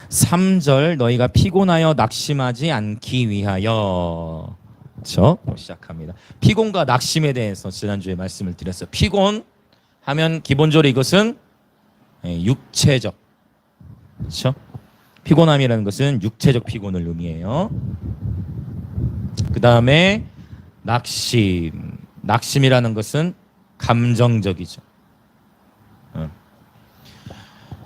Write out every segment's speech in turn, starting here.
3절 너희가 피곤하여 낙심하지 않기 위하여. 그렇죠? 시작합니다. 피곤과 낙심에 대해서 지난주에 말씀을 드렸어요. 피곤하면 기본적으로 이것은 육체적, 그렇죠? 피곤함이라는 것은 육체적 피곤을 의미해요. 그 다음에 낙심이라는 것은 감정적이죠.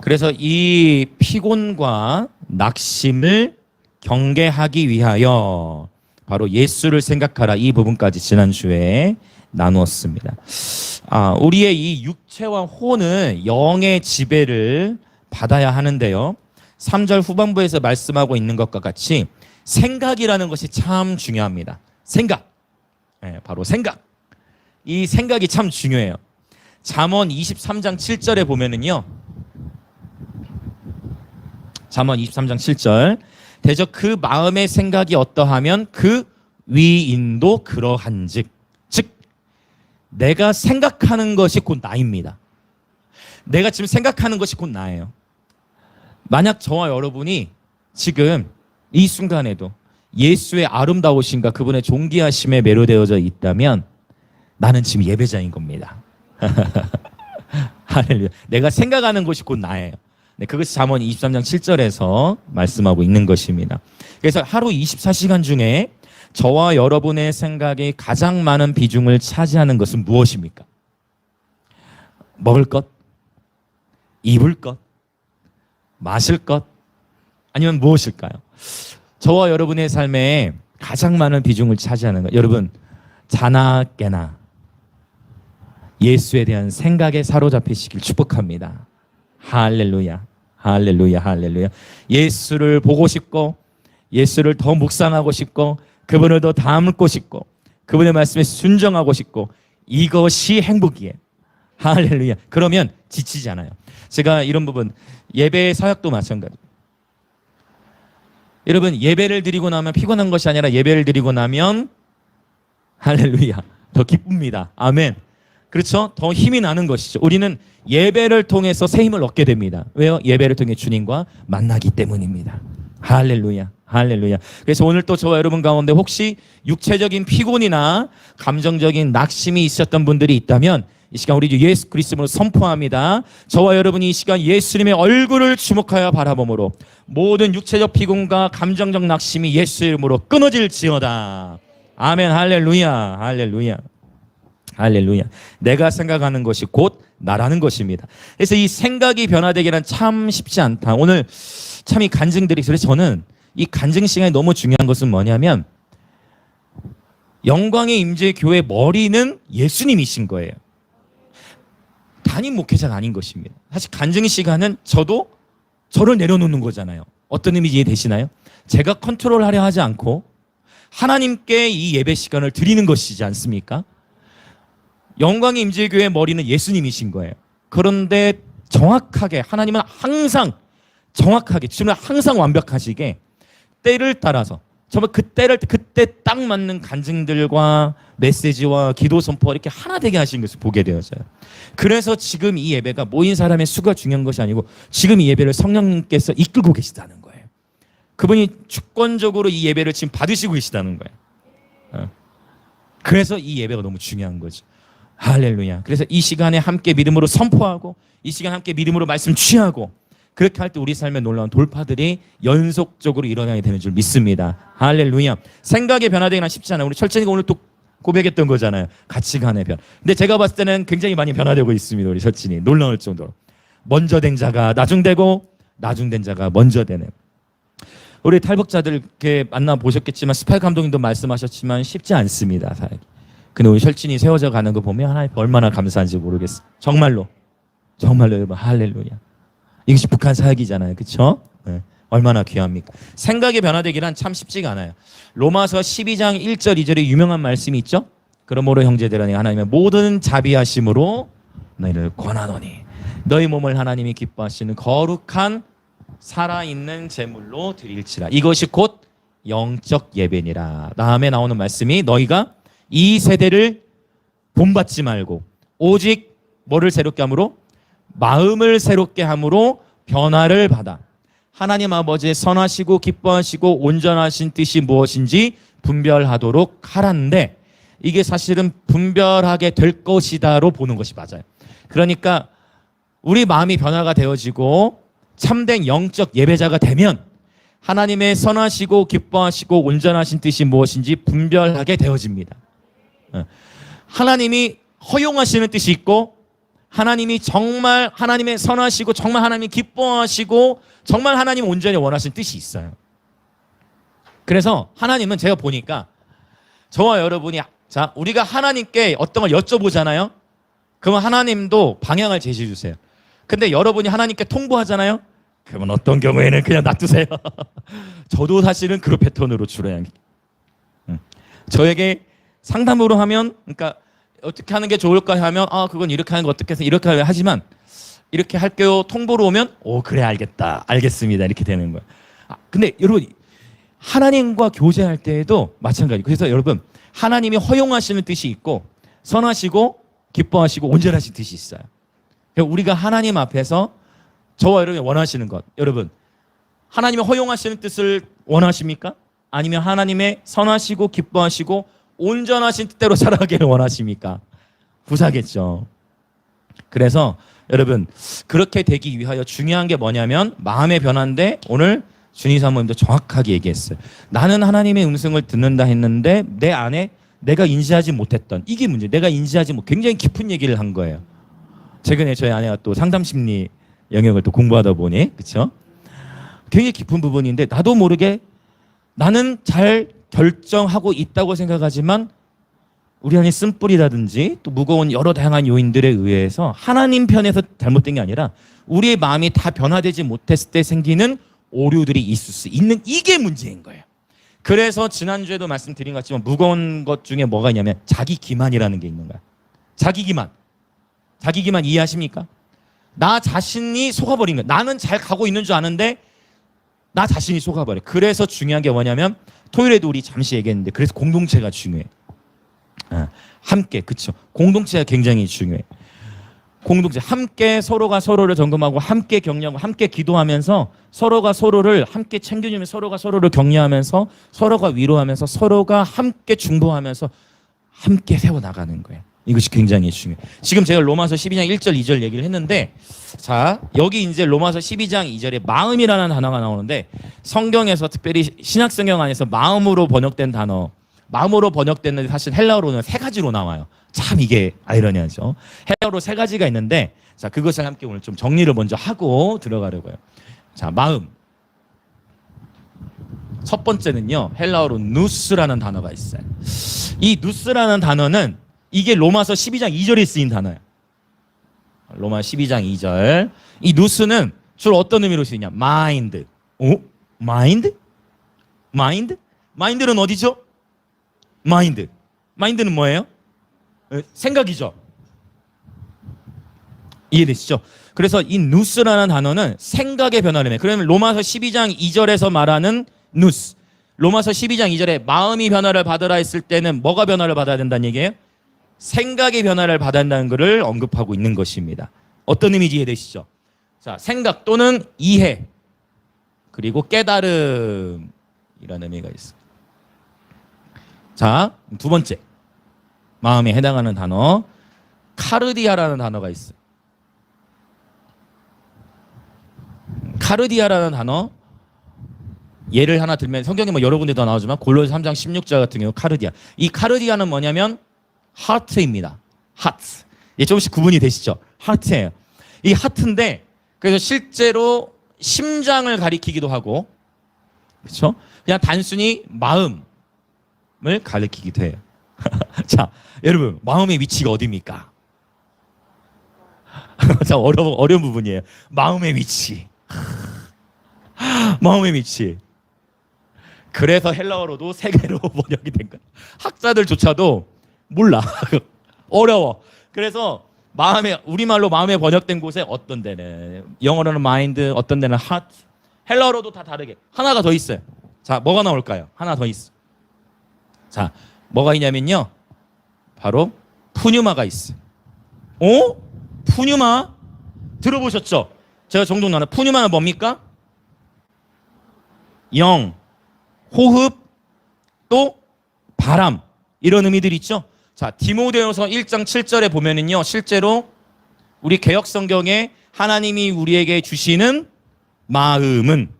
그래서 이 피곤과 낙심을 경계하기 위하여 바로 예수를 생각하라, 이 부분까지 지난주에 나누었습니다. 우리의 이 육체와 혼은 영의 지배를 받아야 하는데요, 3절 후반부에서 말씀하고 있는 것과 같이 생각이라는 것이 참 중요합니다. 생각, 바로 생각. 이 생각이 참 중요해요. 잠언 23장 7절에 보면은요, 잠언 23장 7절, 대저 그 마음의 생각이 어떠하면 그 위인도 그러한즉. 즉 내가 생각하는 것이 곧 나입니다. 내가 지금 생각하는 것이 곧 나예요. 만약 저와 여러분이 지금 이 순간에도 예수의 아름다우심과 그분의 존귀하심에 매료되어져 있다면 나는 지금 예배자인 겁니다. 할렐루야. 내가 생각하는 것이 곧 나예요. 그것이 잠언 23장 7절에서 말씀하고 있는 것입니다. 그래서 하루 24시간 중에 저와 여러분의 생각이 가장 많은 비중을 차지하는 것은 무엇입니까? 먹을 것? 입을 것? 마실 것? 아니면 무엇일까요? 저와 여러분의 삶에 가장 많은 비중을 차지하는 것, 여러분, 자나 깨나 예수에 대한 생각에 사로잡히시길 축복합니다. 할렐루야, 할렐루야, 할렐루야. 예수를 보고 싶고, 예수를 더 묵상하고 싶고, 그분을 더 닮고 싶고, 그분의 말씀에 순종하고 싶고, 이것이 행복이에요. 할렐루야. 그러면 지치지 않아요. 제가 이런 부분, 예배 사역도 마찬가지. 여러분, 예배를 드리고 나면 피곤한 것이 아니라 예배를 드리고 나면 할렐루야, 더 기쁩니다. 아멘. 그렇죠? 더 힘이 나는 것이죠. 우리는 예배를 통해서 새 힘을 얻게 됩니다. 왜요? 예배를 통해 주님과 만나기 때문입니다. 할렐루야, 할렐루야. 그래서 오늘 또 저와 여러분 가운데 혹시 육체적인 피곤이나 감정적인 낙심이 있었던 분들이 있다면 이 시간 우리 주 예수 그리스도로 선포합니다. 저와 여러분이 이 시간 예수님의 얼굴을 주목하여 바라봄으로 모든 육체적 피곤과 감정적 낙심이 예수의 이름으로 끊어질지어다. 아멘. 할렐루야, 할렐루야, 할렐루야. 내가 생각하는 것이 곧 나라는 것입니다. 그래서 이 생각이 변화되기는 참 쉽지 않다. 오늘 참 이 간증들이, 그래서 저는 이 간증 시간이 너무 중요한 것은 뭐냐면 영광의 임재 교회 머리는 예수님이신 거예요. 담임 목회자가 아닌 것입니다. 사실 간증 시간은 저를 내려놓는 거잖아요. 어떤 의미인지 이해되시나요? 제가 컨트롤하려 하지 않고 하나님께 이 예배 시간을 드리는 것이지 않습니까? 영광의 임재교회의 머리는 예수님이신 거예요. 그런데 정확하게 하나님은 항상 정확하게, 주님은 항상 완벽하시게 때를 따라서 정말 그때 딱 맞는 간증들과 메시지와 기도 선포 이렇게 하나 되게 하시는 것을 보게 되어져요. 그래서 지금 이 예배가 모인 사람의 수가 중요한 것이 아니고 지금 이 예배를 성령님께서 이끌고 계시다는 거예요. 그분이 주권적으로 이 예배를 지금 받으시고 계시다는 거예요. 그래서 이 예배가 너무 중요한 거죠. 할렐루야. 그래서 이 시간에 함께 믿음으로 선포하고 이 시간에 함께 믿음으로 말씀 취하고 그렇게 할 때 우리 삶에 놀라운 돌파들이 연속적으로 일어나게 되는 줄 믿습니다. 할렐루야. 생각의 변화되기는 쉽지 않아요. 우리 철진이가 오늘 또 고백했던 거잖아요. 가치관의 변화. 근데 제가 봤을 때는 굉장히 많이 변화되고 있습니다. 우리 철진이. 놀라울 정도로. 먼저 된 자가 나중되고 나중된 자가 먼저 되는. 우리 탈북자들 이렇게 만나보셨겠지만 스파이 감독님도 말씀하셨지만 쉽지 않습니다. 사역이. 근데 우리 철진이 세워져 가는 거 보면 하나님 얼마나 감사한지 모르겠어요. 정말로 여러분, 할렐루야. 이것이 북한 사역이잖아요. 그렇죠? 네. 얼마나 귀합니까? 생각이 변화되기란 참 쉽지가 않아요. 로마서 12장 1절 2절에 유명한 말씀이 있죠. 그러므로 형제들아 하나님의 모든 자비하심으로 너희를 권하노니 너희 몸을 하나님이 기뻐하시는 거룩한 살아있는 제물로 드릴지라. 이것이 곧 영적 예배니라. 다음에 나오는 말씀이 너희가 이 세대를 본받지 말고 오직 뭐를 새롭게 함으로? 마음을 새롭게 함으로 변화를 받아 하나님 아버지의 선하시고 기뻐하시고 온전하신 뜻이 무엇인지 분별하도록 하라는데 이게 사실은 분별하게 될 것이다로 보는 것이 맞아요. 그러니까 우리 마음이 변화가 되어지고 참된 영적 예배자가 되면 하나님의 선하시고 기뻐하시고 온전하신 뜻이 무엇인지 분별하게 되어집니다. 하나님이 허용하시는 뜻이 있고 하나님이 정말 하나님의 선하시고 정말 하나님이 기뻐하시고 정말 하나님 온전히 원하시는 뜻이 있어요. 그래서 하나님은 제가 보니까 저와 여러분이 자 우리가 하나님께 어떤 걸 여쭤보잖아요. 그러면 하나님도 방향을 제시해 주세요. 근데 여러분이 하나님께 통보하잖아요. 그러면 어떤 경우에는 그냥 놔두세요. 저도 사실은 그런 패턴으로 주로 해요. 저에게 상담으로 하면 그러니까 어떻게 하는 게 좋을까 하면 그건 이렇게 하는 거 어떻게 해서 이렇게 하지만 이렇게 할게요. 통보로 오면 그래 알겠다. 알겠습니다. 이렇게 되는 거예요. 근데 여러분 하나님과 교제할 때에도 마찬가지. 그래서 여러분 하나님이 허용하시는 뜻이 있고 선하시고 기뻐하시고 온전하신 뜻이 있어요. 우리가 하나님 앞에서 저와 여러분이 원하시는 것 여러분 하나님이 허용하시는 뜻을 원하십니까? 아니면 하나님의 선하시고 기뻐하시고 온전하신 뜻대로 살아가기를 원하십니까? 부사겠죠. 그래서 여러분 그렇게 되기 위하여 중요한 게 뭐냐면 마음의 변화인데 오늘 준희 사모님도 정확하게 얘기했어요. 나는 하나님의 음성을 듣는다 했는데 내 안에 내가 인지하지 못했던 이게 문제. 내가 인지하지 못 굉장히 깊은 얘기를 한 거예요. 최근에 저희 아내가 또 상담심리 영역을 또 공부하다 보니 그렇죠? 굉장히 깊은 부분인데 나도 모르게 나는 잘 결정하고 있다고 생각하지만 우리 안에 쓴뿌리라든지 또 무거운 여러 다양한 요인들에 의해서 하나님 편에서 잘못된 게 아니라 우리의 마음이 다 변화되지 못했을 때 생기는 오류들이 있을 수 있는 이게 문제인 거예요. 그래서 지난주에도 말씀드린 것 같지만 무거운 것 중에 뭐가 있냐면 자기 기만이라는 게 있는 거야. 자기 기만. 자기 기만 이해하십니까? 나 자신이 속아버린 거야. 나는 잘 가고 있는 줄 아는데 나 자신이 속아버려. 그래서 중요한 게 뭐냐면 토요일에도 우리 잠시 얘기했는데 그래서 공동체가 중요해. 함께 그렇죠. 공동체가 굉장히 중요해. 공동체 함께 서로가 서로를 점검하고 함께 격려하고 함께 기도하면서 서로가 서로를 함께 챙겨주면 서로가 서로를 격려하면서 서로가 위로하면서 서로가 함께 중보하면서 함께 세워나가는 거예요. 이것이 굉장히 중요해요. 지금 제가 로마서 12장 1절 2절 얘기를 했는데 자 여기 이제 로마서 12장 2절에 마음이라는 단어가 나오는데 성경에서 특별히 신약성경 안에서 마음으로 번역된 단어 마음으로 번역됐는데 사실 헬라어로는 세 가지로 나와요. 참 이게 아이러니하죠. 헬라어로 세 가지가 있는데 자 그것을 함께 오늘 좀 정리를 먼저 하고 들어가려고요. 자 마음 첫 번째는요 헬라어로 누스라는 단어가 있어요. 이 누스라는 단어는 이게 로마서 12장 2절에 쓰인 단어예요. 로마 12장 2절. 이 누스는 주로 어떤 의미로 쓰이냐? 마인드. 마인드? 마인드? 마인드는 어디죠? 마인드. 마인드는 뭐예요? 생각이죠. 이해되시죠? 그래서 이 누스라는 단어는 생각의 변화를 해. 그러면 로마서 12장 2절에서 말하는 누스. 로마서 12장 2절에 마음이 변화를 받으라 했을 때는 뭐가 변화를 받아야 된다는 얘기예요? 생각의 변화를 받아야 한다는 것을 언급하고 있는 것입니다. 어떤 의미인지 이해되시죠? 자, 생각 또는 이해 그리고 깨달음이라는 의미가 있습니다. 자, 두 번째 마음에 해당하는 단어 카르디아라는 단어가 있어요. 카르디아라는 단어 예를 하나 들면 성경에 뭐 여러 군데 더 나오지만 골로새 3장 16절 같은 경우 카르디아. 이 카르디아는 뭐냐면 하트입니다. 하트. 예, 조금씩 구분이 되시죠? 하트예요. 이 하트인데 그래서 실제로 심장을 가리키기도 하고 그렇죠? 그냥 단순히 마음을 가리키기도 해요. 자, 여러분 마음의 위치가 어디입니까? 자, 어려운 부분이에요. 마음의 위치. 마음의 위치. 그래서 헬라어로도 세 개로 번역이 된 거예요. 학자들조차도 몰라. 어려워. 그래서 우리말로 마음에 번역된 곳에 어떤 데는 영어로는 마인드, 어떤 데는 하트, 헬라어로도 다 다르게 하나가 더 있어요. 자, 뭐가 나올까요? 하나 더 있어. 자, 뭐가 있냐면요. 바로 푸뉴마가 있어요. 푸뉴마? 들어보셨죠? 제가 종종 나는 푸뉴마는 뭡니까? 영, 호흡, 또 바람 이런 의미들이 있죠. 자, 디모데후서 1장 7절에 보면은요. 실제로 우리 개역 성경에 하나님이 우리에게 주시는 마음은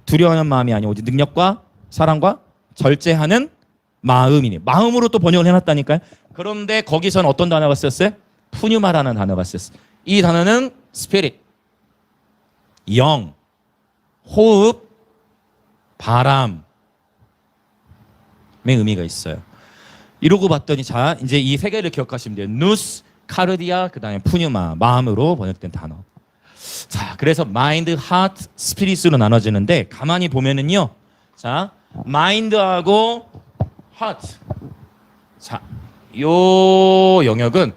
두려워하는 마음이 아니고 오직 능력과 사랑과 절제하는 마음이니. 마음으로 또 번역을 해놨다니까요. 그런데 거기서는 어떤 단어가 쓰였어요? 푸뉴마라는 단어가 쓰였어요. 이 단어는 스피릿, 영, 호흡, 바람의 의미가 있어요. 이러고 봤더니 자 이제 이 세 개를 기억하시면 돼요. 누스, 카르디아, 그 다음에 푸뉴마, 마음으로 번역된 단어. 자, 그래서 마인드, 하트, 스피릿으로 나눠지는데 가만히 보면은요. 자, 마인드하고 하트. 자, 요 영역은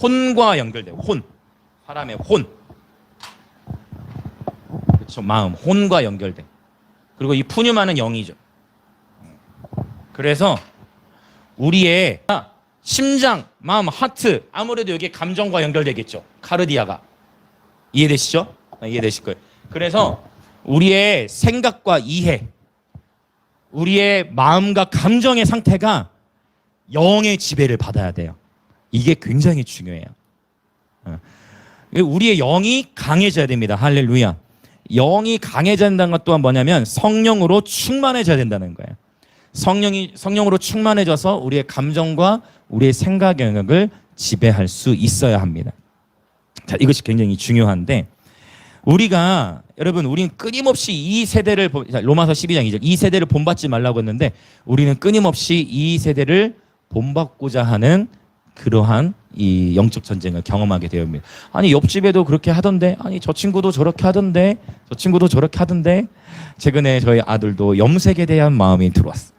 혼과 연결돼요. 혼. 사람의 혼. 그렇죠. 마음, 혼과 연결돼. 그리고 이 푸뉴마는 영이죠. 그래서 우리의 심장, 마음, 하트 아무래도 여기 감정과 연결되겠죠. 카르디아가. 이해되시죠? 이해되실 거예요. 그래서 우리의 생각과 이해, 우리의 마음과 감정의 상태가 영의 지배를 받아야 돼요. 이게 굉장히 중요해요. 우리의 영이 강해져야 됩니다. 할렐루야. 영이 강해져야 된다는 것 또한 뭐냐면 성령으로 충만해져야 된다는 거예요. 성령으로 충만해져서 우리의 감정과 우리의 생각 영역을 지배할 수 있어야 합니다. 자, 이것이 굉장히 중요한데 여러분 우리는 끊임없이 이 세대를 로마서 12장 2절 이 세대를 본받지 말라고 했는데 우리는 끊임없이 이 세대를 본받고자 하는 그러한 이 영적 전쟁을 경험하게 되옵니다. 아니 옆집에도 그렇게 하던데, 아니 저 친구도 저렇게 하던데, 저 친구도 저렇게 하던데. 최근에 저희 아들도 염색에 대한 마음이 들어왔어.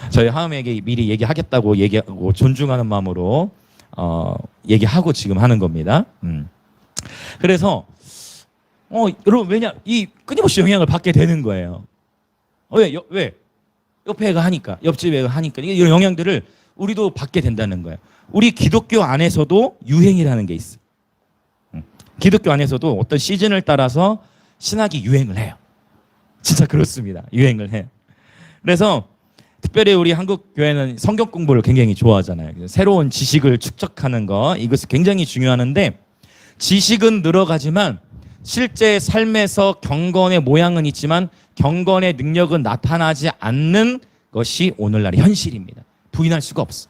저희 하음에게 미리 얘기하겠다고 얘기하고 존중하는 마음으로 얘기하고 지금 하는 겁니다. 그래서 여러분 왜냐 이 끊임없이 영향을 받게 되는 거예요. 왜? 옆에 애가 하니까, 옆집 애가 하니까 이런 영향들을 우리도 받게 된다는 거예요. 우리 기독교 안에서도 유행이라는 게 있어. 기독교 안에서도 어떤 시즌을 따라서 신학이 유행을 해요. 진짜 그렇습니다. 유행을 해요. 그래서 특별히 우리 한국 교회는 성경 공부를 굉장히 좋아하잖아요. 새로운 지식을 축적하는 거 이것이 굉장히 중요하는데 지식은 늘어가지만 실제 삶에서 경건의 모양은 있지만 경건의 능력은 나타나지 않는 것이 오늘날의 현실입니다. 부인할 수가 없어.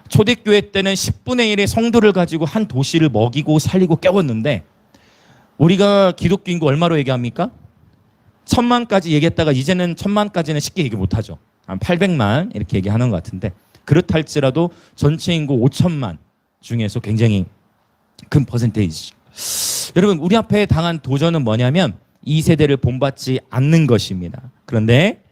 초대교회 때는 10분의 1의 성도를 가지고 한 도시를 먹이고 살리고 깨웠는데 우리가 기독교 인구 얼마로 얘기합니까? 1000만까지 얘기했다가 이제는 1000만까지는 쉽게 얘기 못하죠. 한 800만 이렇게 얘기하는 것 같은데 그렇다 할지라도 전체 인구 5천만 중에서 굉장히 큰 퍼센테이지죠. 여러분 우리 앞에 당한 도전은 뭐냐면 이 세대를 본받지 않는 것입니다. 그런데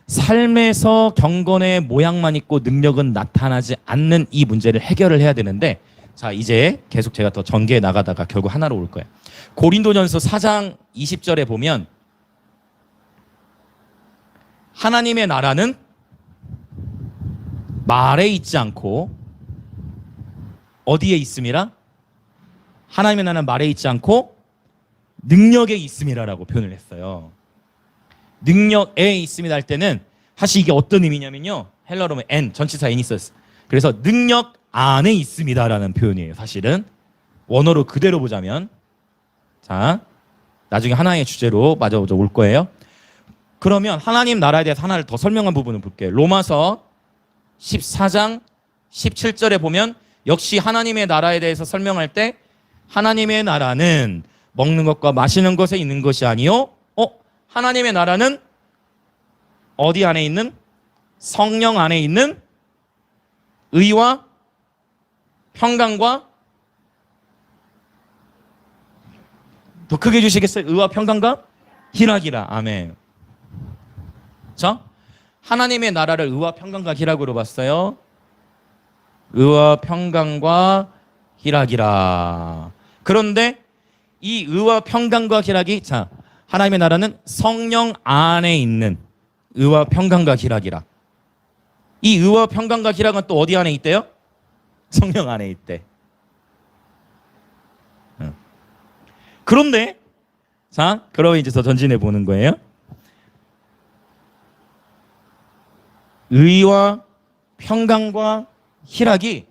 삶에서 경건의 모양만 있고 능력은 나타나지 않는 이 문제를 해결을 해야 되는데 자 이제 계속 제가 더 전개해 나가다가 결국 하나로 올 거예요. 고린도전서 4장 20절에 보면 하나님의 나라는 말에 있지 않고 어디에 있음이라? 하나님의 나라는 말에 있지 않고 능력에 있음이라라고 표현을 했어요. 능력에 있습니다 할 때는 사실 이게 어떤 의미냐면요. 헬라어로 N, 전치사 N이 있었어요. 그래서 능력 안에 있습니다라는 표현이에요. 사실은 원어로 그대로 보자면 자 나중에 하나의 주제로 마저 올 거예요. 그러면 하나님 나라에 대해서 하나를 더 설명한 부분을 볼게요. 로마서 14장 17절에 보면 역시 하나님의 나라에 대해서 설명할 때 하나님의 나라는 먹는 것과 마시는 것에 있는 것이 아니요. 하나님의 나라는 어디 안에 있는? 성령 안에 있는 의와 평강과 더 크게 주시겠어요? 의와 평강과 희락이라. 아멘. 자, 하나님의 나라를 의와 평강과 희락으로 봤어요. 의와 평강과 희락이라. 그런데 이 의와 평강과 희락이 자 하나님의 나라는 성령 안에 있는 의와 평강과 희락이라. 이 의와 평강과 희락은 또 어디 안에 있대요? 성령 안에 있대. 그런데 자, 그러면 이제 더 전진해 보는 거예요. 의와 평강과 희락이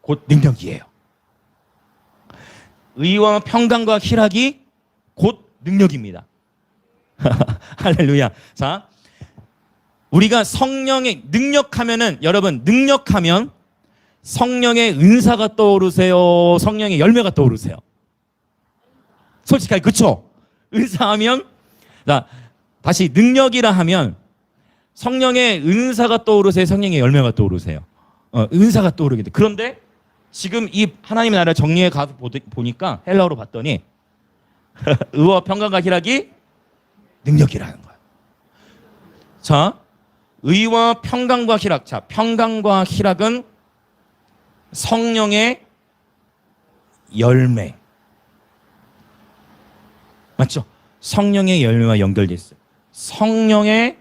곧 능력이에요. 의와 평강과 희락이 곧 능력입니다. 할렐루야. 자, 우리가 성령의 능력하면은, 여러분, 능력하면 성령의 은사가 떠오르세요? 성령의 열매가 떠오르세요? 솔직하게, 그쵸? 은사하면, 자, 다시 능력이라 하면 성령의 은사가 떠오르세요? 성령의 열매가 떠오르세요? 은사가 떠오르게 돼. 그런데 지금 이 하나님의 나라를 정리해 가서 보니까 헬라어로 봤더니 의와 평강과 희락이 능력이라는 거예요. 자, 의와 평강과 희락. 자, 평강과 희락은 성령의 열매. 맞죠? 성령의 열매와 연결돼 있어요. 성령의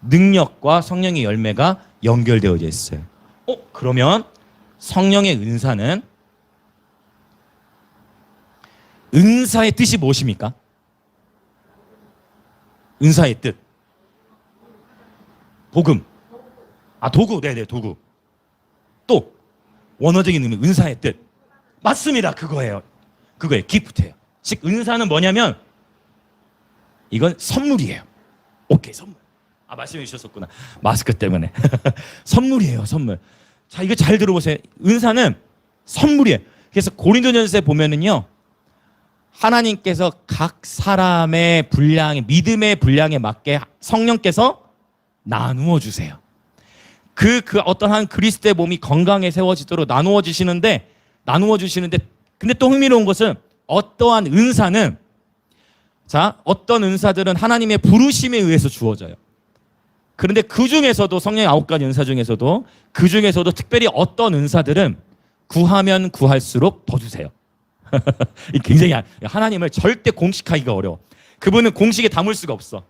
능력과 성령의 열매가 연결되어져 있어요. 그러면 성령의 은사는, 은사의 뜻이 무엇입니까? 은사의 뜻. 복음. 도구. 네네, 도구. 또 원어적인 의미, 은사의 뜻. 맞습니다. 그거예요. 기프트예요. 즉 은사는 뭐냐면 이건 선물이에요. 오케이, 선물. 말씀해 주셨었구나. 마스크 때문에. 선물이에요, 선물. 자, 이거 잘 들어보세요. 은사는 선물이에요. 그래서 고린도전서에 보면은요, 하나님께서 각 사람의 분량에, 믿음의 분량에 맞게 성령께서 나누어 주세요. 그 어떠한 그리스도의 몸이 건강에 세워지도록 나누어 주시는데, 근데 또 흥미로운 것은 어떠한 은사는, 자, 어떤 은사들은 하나님의 부르심에 의해서 주어져요. 그런데 그 중에서도, 성령의 9가지 은사 중에서도, 그 중에서도 특별히 어떤 은사들은 구하면 구할수록 더 주세요. 굉장히, 하나님을 절대 공식하기가 어려워. 그분은 공식에 담을 수가 없어.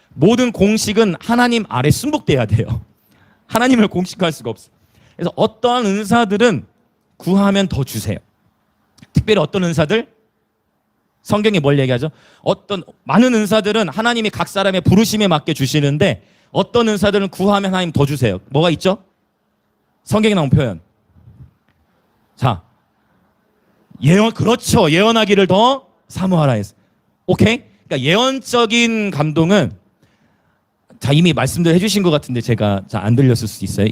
모든 공식은 하나님 아래 순복돼야 돼요. 하나님을 공식화할 수가 없어. 그래서 어떠한 은사들은 구하면 더 주세요. 특별히 어떤 은사들? 성경이 뭘 얘기하죠? 많은 은사들은 하나님이 각 사람의 부르심에 맞게 주시는데, 어떤 은사들은 구하면 하나님 더 주세요. 뭐가 있죠? 성경에 나온 표현. 자, 그렇죠. 예언하기를 더 사모하라 했어. 오케이? 그러니까 예언적인 감동은, 자, 이미 말씀들 해주신 것 같은데 제가 안 들렸을 수도 있어요.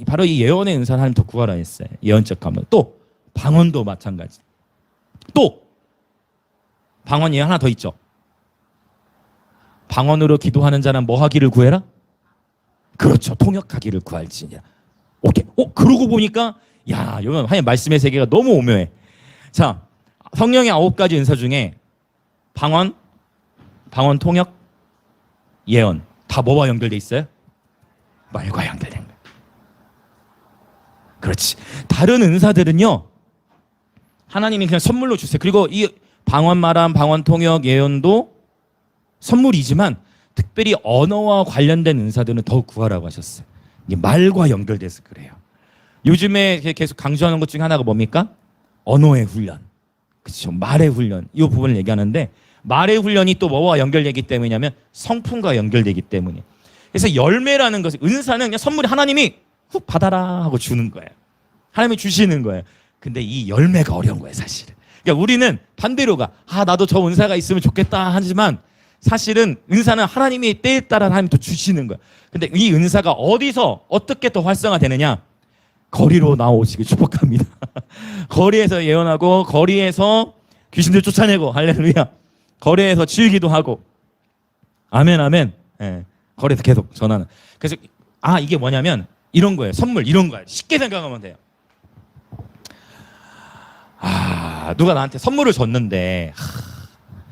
바로 이 예언의 은사를 하나님 더 구하라 했어요. 예언적 감동. 또 방언도 마찬가지. 또 방언이 하나 더 있죠. 방언으로 기도하는 자는 뭐 하기를 구해라? 그렇죠. 통역하기를 구할지니라. 오케이. 그러고 보니까, 야, 이건 하나님 말씀의 세계가 너무 오묘해. 자, 성령의 9가지 은사 중에 방언, 통역, 예언, 다 뭐와 연결돼 있어요? 말과 연결된 거예요. 그렇지. 다른 은사들은요, 하나님이 그냥 선물로 주세요. 그리고 이 방언, 말함, 방언, 통역, 예언도 선물이지만 특별히 언어와 관련된 은사들은 더 구하라고 하셨어요. 이게 말과 연결돼서 그래요. 요즘에 계속 강조하는 것 중에 하나가 뭡니까? 언어의 훈련. 그렇죠. 말의 훈련. 이 부분을 얘기하는데, 말의 훈련이 또 뭐와 연결되기 때문이냐면 성품과 연결되기 때문에. 그래서 열매라는 것은, 은사는 그냥 선물이 하나님이 훅 받아라 하고 주는 거예요. 하나님이 주시는 거예요. 근데 이 열매가 어려운 거예요, 사실은. 그러니까 우리는 반대로 나도 저 은사가 있으면 좋겠다 하지만, 사실은 은사는 하나님이 때에 따라 하나님이 또 주시는 거예요. 근데 이 은사가 어디서 어떻게 더 활성화되느냐? 거리로 나오시길 축복합니다. 거리에서 예언하고, 거리에서 귀신들 쫓아내고, 할렐루야. 거리에서 치유기도 하고, 아멘, 아멘. 예, 거리에서 계속 전하는. 그래서 이게 뭐냐면 이런 거예요. 선물, 이런 거예요. 쉽게 생각하면 돼요. 누가 나한테 선물을 줬는데,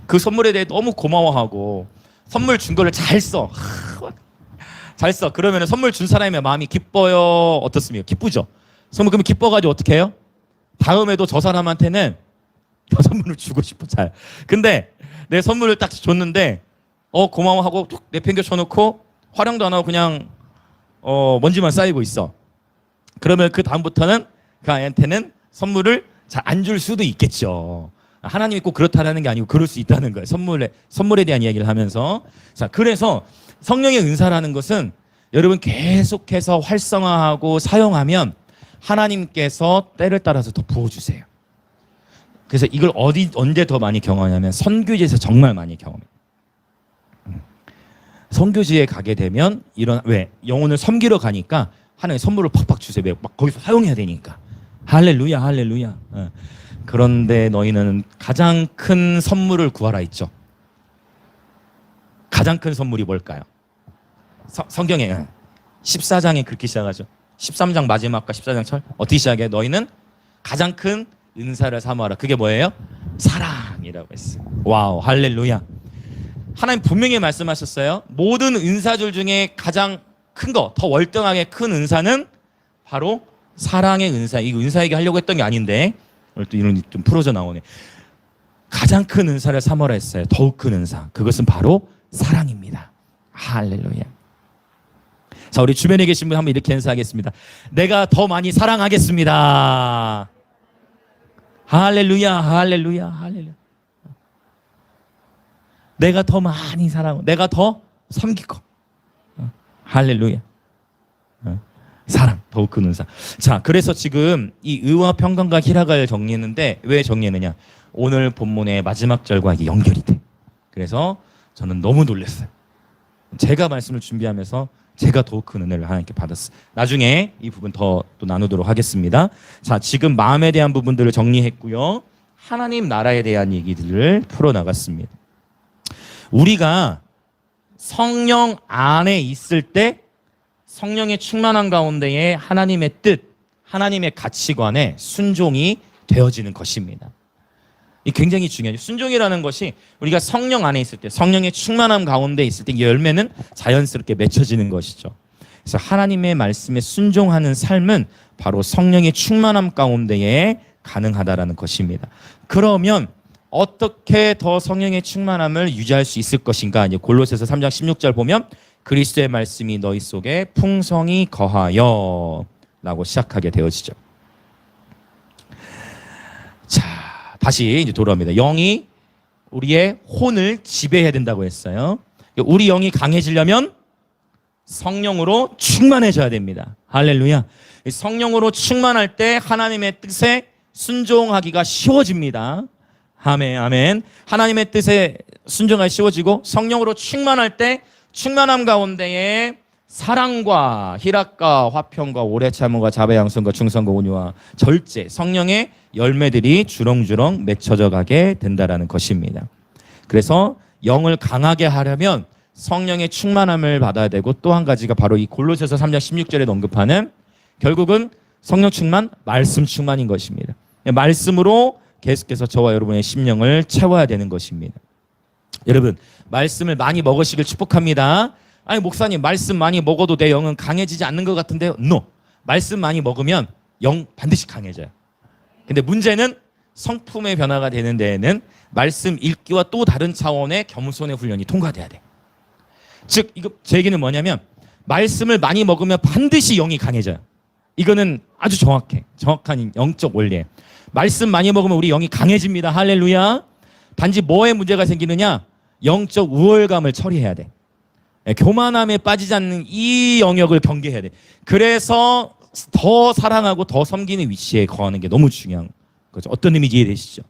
그 선물에 대해 너무 고마워하고, 선물 준 거를 잘 써. 그러면 선물 준 사람의 마음이 기뻐요? 어떻습니까? 기쁘죠? 그러면 기뻐가지고 어떻게 해요? 다음에도 저 사람한테는 저 선물을 주고 싶어, 잘. 근데 내 선물을 딱 줬는데, 고마워하고 툭 내팽개쳐놓고 활용도 안 하고 그냥 먼지만 쌓이고 있어. 그러면 그 다음부터는 그 아이한테는 선물을 잘 안 줄 수도 있겠죠. 하나님이 꼭 그렇다라는 게 아니고 그럴 수 있다는 거예요. 선물에 대한 이야기를 하면서. 자, 그래서 성령의 은사라는 것은 여러분 계속해서 활성화하고 사용하면 하나님께서 때를 따라서 더 부어주세요. 그래서 이걸 언제 더 많이 경험하냐면 선교지에서 정말 많이 경험해요. 선교지에 가게 되면 왜? 영혼을 섬기러 가니까 하나님 선물을 팍팍 주세요. 왜? 막 거기서 사용해야 되니까. 할렐루야, 할렐루야. 그런데 너희는 가장 큰 선물을 구하라 했죠. 가장 큰 선물이 뭘까요? 성경에 14장에 그렇게 시작하죠. 13장 마지막과 14장 철 어떻게 시작해? 너희는 가장 큰 은사를 사모하라. 그게 뭐예요? 사랑이라고 했어요. 와우, 할렐루야. 하나님 분명히 말씀하셨어요. 모든 은사들 중에 가장 큰 거, 더 월등하게 큰 은사는 바로 사랑의 은사. 이 은사 얘기 하려고 했던 게 아닌데 오늘 또 이런 좀 풀어져 나오네. 가장 큰 은사를 사모하라 했어요. 더욱 큰 은사. 그것은 바로 사랑입니다. 할렐루야. 자, 우리 주변에 계신 분 한번 이렇게 인사하겠습니다. 내가 더 많이 사랑하겠습니다. 할렐루야, 할렐루야, 할렐루야. 내가 더 많이 사랑하고 내가 더 섬기고. 할렐루야. 사랑, 더욱 큰 은사. 자, 그래서 지금 이 의와 평강과 희락을 정리했는데 왜 정리했느냐? 오늘 본문의 마지막 절과 이게 연결이 돼. 그래서 저는 너무 놀랐어요. 제가 말씀을 준비하면서 제가 더욱 큰 은혜를 하나님께 받았어요. 나중에 이 부분 더 또 나누도록 하겠습니다. 자, 지금 마음에 대한 부분들을 정리했고요. 하나님 나라에 대한 얘기들을 풀어나갔습니다. 우리가 성령 안에 있을 때 성령의 충만한 가운데에 하나님의 뜻, 하나님의 가치관에 순종이 되어지는 것입니다. 이 굉장히 중요해요. 순종이라는 것이 우리가 성령 안에 있을 때, 성령의 충만함 가운데 있을 때 이 열매는 자연스럽게 맺혀지는 것이죠. 그래서 하나님의 말씀에 순종하는 삶은 바로 성령의 충만함 가운데에 가능하다라는 것입니다. 그러면 어떻게 더 성령의 충만함을 유지할 수 있을 것인가? 이제 골로새서 3장 16절 보면 그리스도의 말씀이 너희 속에 풍성히 거하여 라고 시작하게 되어지죠. 자, 다시 이제 돌아옵니다. 영이 우리의 혼을 지배해야 된다고 했어요. 우리 영이 강해지려면 성령으로 충만해져야 됩니다. 할렐루야. 성령으로 충만할 때 하나님의 뜻에 순종하기가 쉬워집니다. 아멘, 아멘. 하나님의 뜻에 순종하기 쉬워지고 성령으로 충만할 때 충만함 가운데에 사랑과 희락과 화평과 오래 참음과 자배 양선과 충성과 온유와 절제, 성령의 열매들이 주렁주렁 맺혀져 가게 된다라는 것입니다. 그래서 영을 강하게 하려면 성령의 충만함을 받아야 되고 또 한 가지가 바로 이 골로새서 3장 16절에 언급하는 결국은 성령 충만, 말씀 충만인 것입니다. 말씀으로 계속해서 저와 여러분의 심령을 채워야 되는 것입니다. 여러분, 말씀을 많이 먹으시길 축복합니다. 아니, 목사님, 말씀 많이 먹어도 내 영은 강해지지 않는 것 같은데요? No. 말씀 많이 먹으면 영 반드시 강해져요. 근데 문제는 성품의 변화가 되는 데에는 말씀 읽기와 또 다른 차원의 겸손의 훈련이 통과돼야 돼. 즉, 이거 제 얘기는 뭐냐면 말씀을 많이 먹으면 반드시 영이 강해져요. 이거는 아주 정확한 영적 원리예요. 말씀 많이 먹으면 우리 영이 강해집니다. 할렐루야. 단지 뭐에 문제가 생기느냐? 영적 우월감을 처리해야 돼. 교만함에 빠지지 않는 이 영역을 경계해야 돼. 그래서 더 사랑하고 더 섬기는 위치에 거하는 게 너무 중요한 거죠. 어떤 의미인지 이해되시죠?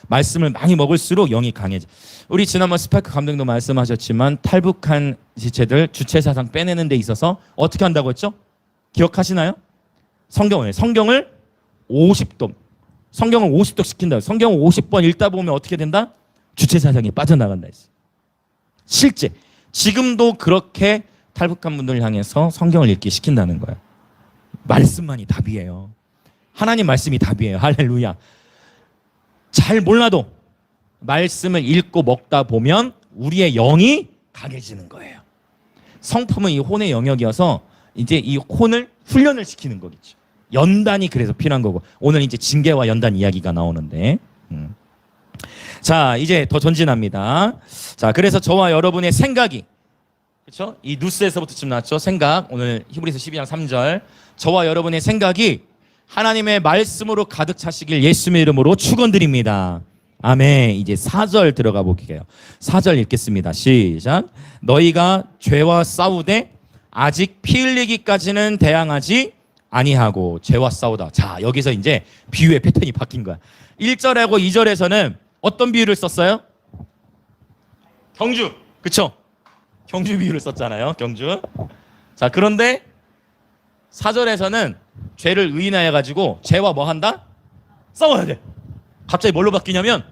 말씀을 많이 먹을수록 영이 강해져. 우리 지난번 스파이크 감독도 말씀하셨지만 탈북한 지체들 주체사상 빼내는 데 있어서 어떻게 한다고 했죠? 기억하시나요? 성경을 50도 성경을 50도 시킨다. 성경을 50번 읽다 보면 어떻게 된다? 주체사상이 빠져나간다 했어요. 실제 지금도 그렇게 탈북한 분들을 향해서 성경을 읽기 시킨다는 거예요. 말씀만이 답이에요. 하나님 말씀이 답이에요. 할렐루야. 잘 몰라도 말씀을 읽고 먹다 보면 우리의 영이 강해지는 거예요. 성품은 이 혼의 영역이어서 이제 이 혼을 훈련을 시키는 거겠죠. 연단이 그래서 필요한 거고, 오늘 이제 징계와 연단 이야기가 나오는데, 자, 이제 더 전진합니다. 자, 그래서 저와 여러분의 생각이, 그렇죠? 이 누스에서부터 좀 나왔죠. 생각. 오늘 히브리서 12장 3절. 저와 여러분의 생각이 하나님의 말씀으로 가득 차시길 예수님의 이름으로 축원드립니다. 아멘. 이제 4절 들어가 볼게요. 4절 읽겠습니다. 시작. 너희가 죄와 싸우되 아직 피 흘리기까지는 대항하지 아니하고. 죄와 싸우다. 자, 여기서 이제 비유의 패턴이 바뀐 거야. 1절하고 2절에서는 어떤 비유를 썼어요? 경주. 그쵸? 경주 비유를 썼잖아요. 경주. 자, 그런데 4절에서는 죄를 의인하여 가지고 죄와 뭐 한다? 싸워야 돼. 갑자기 뭘로 바뀌냐면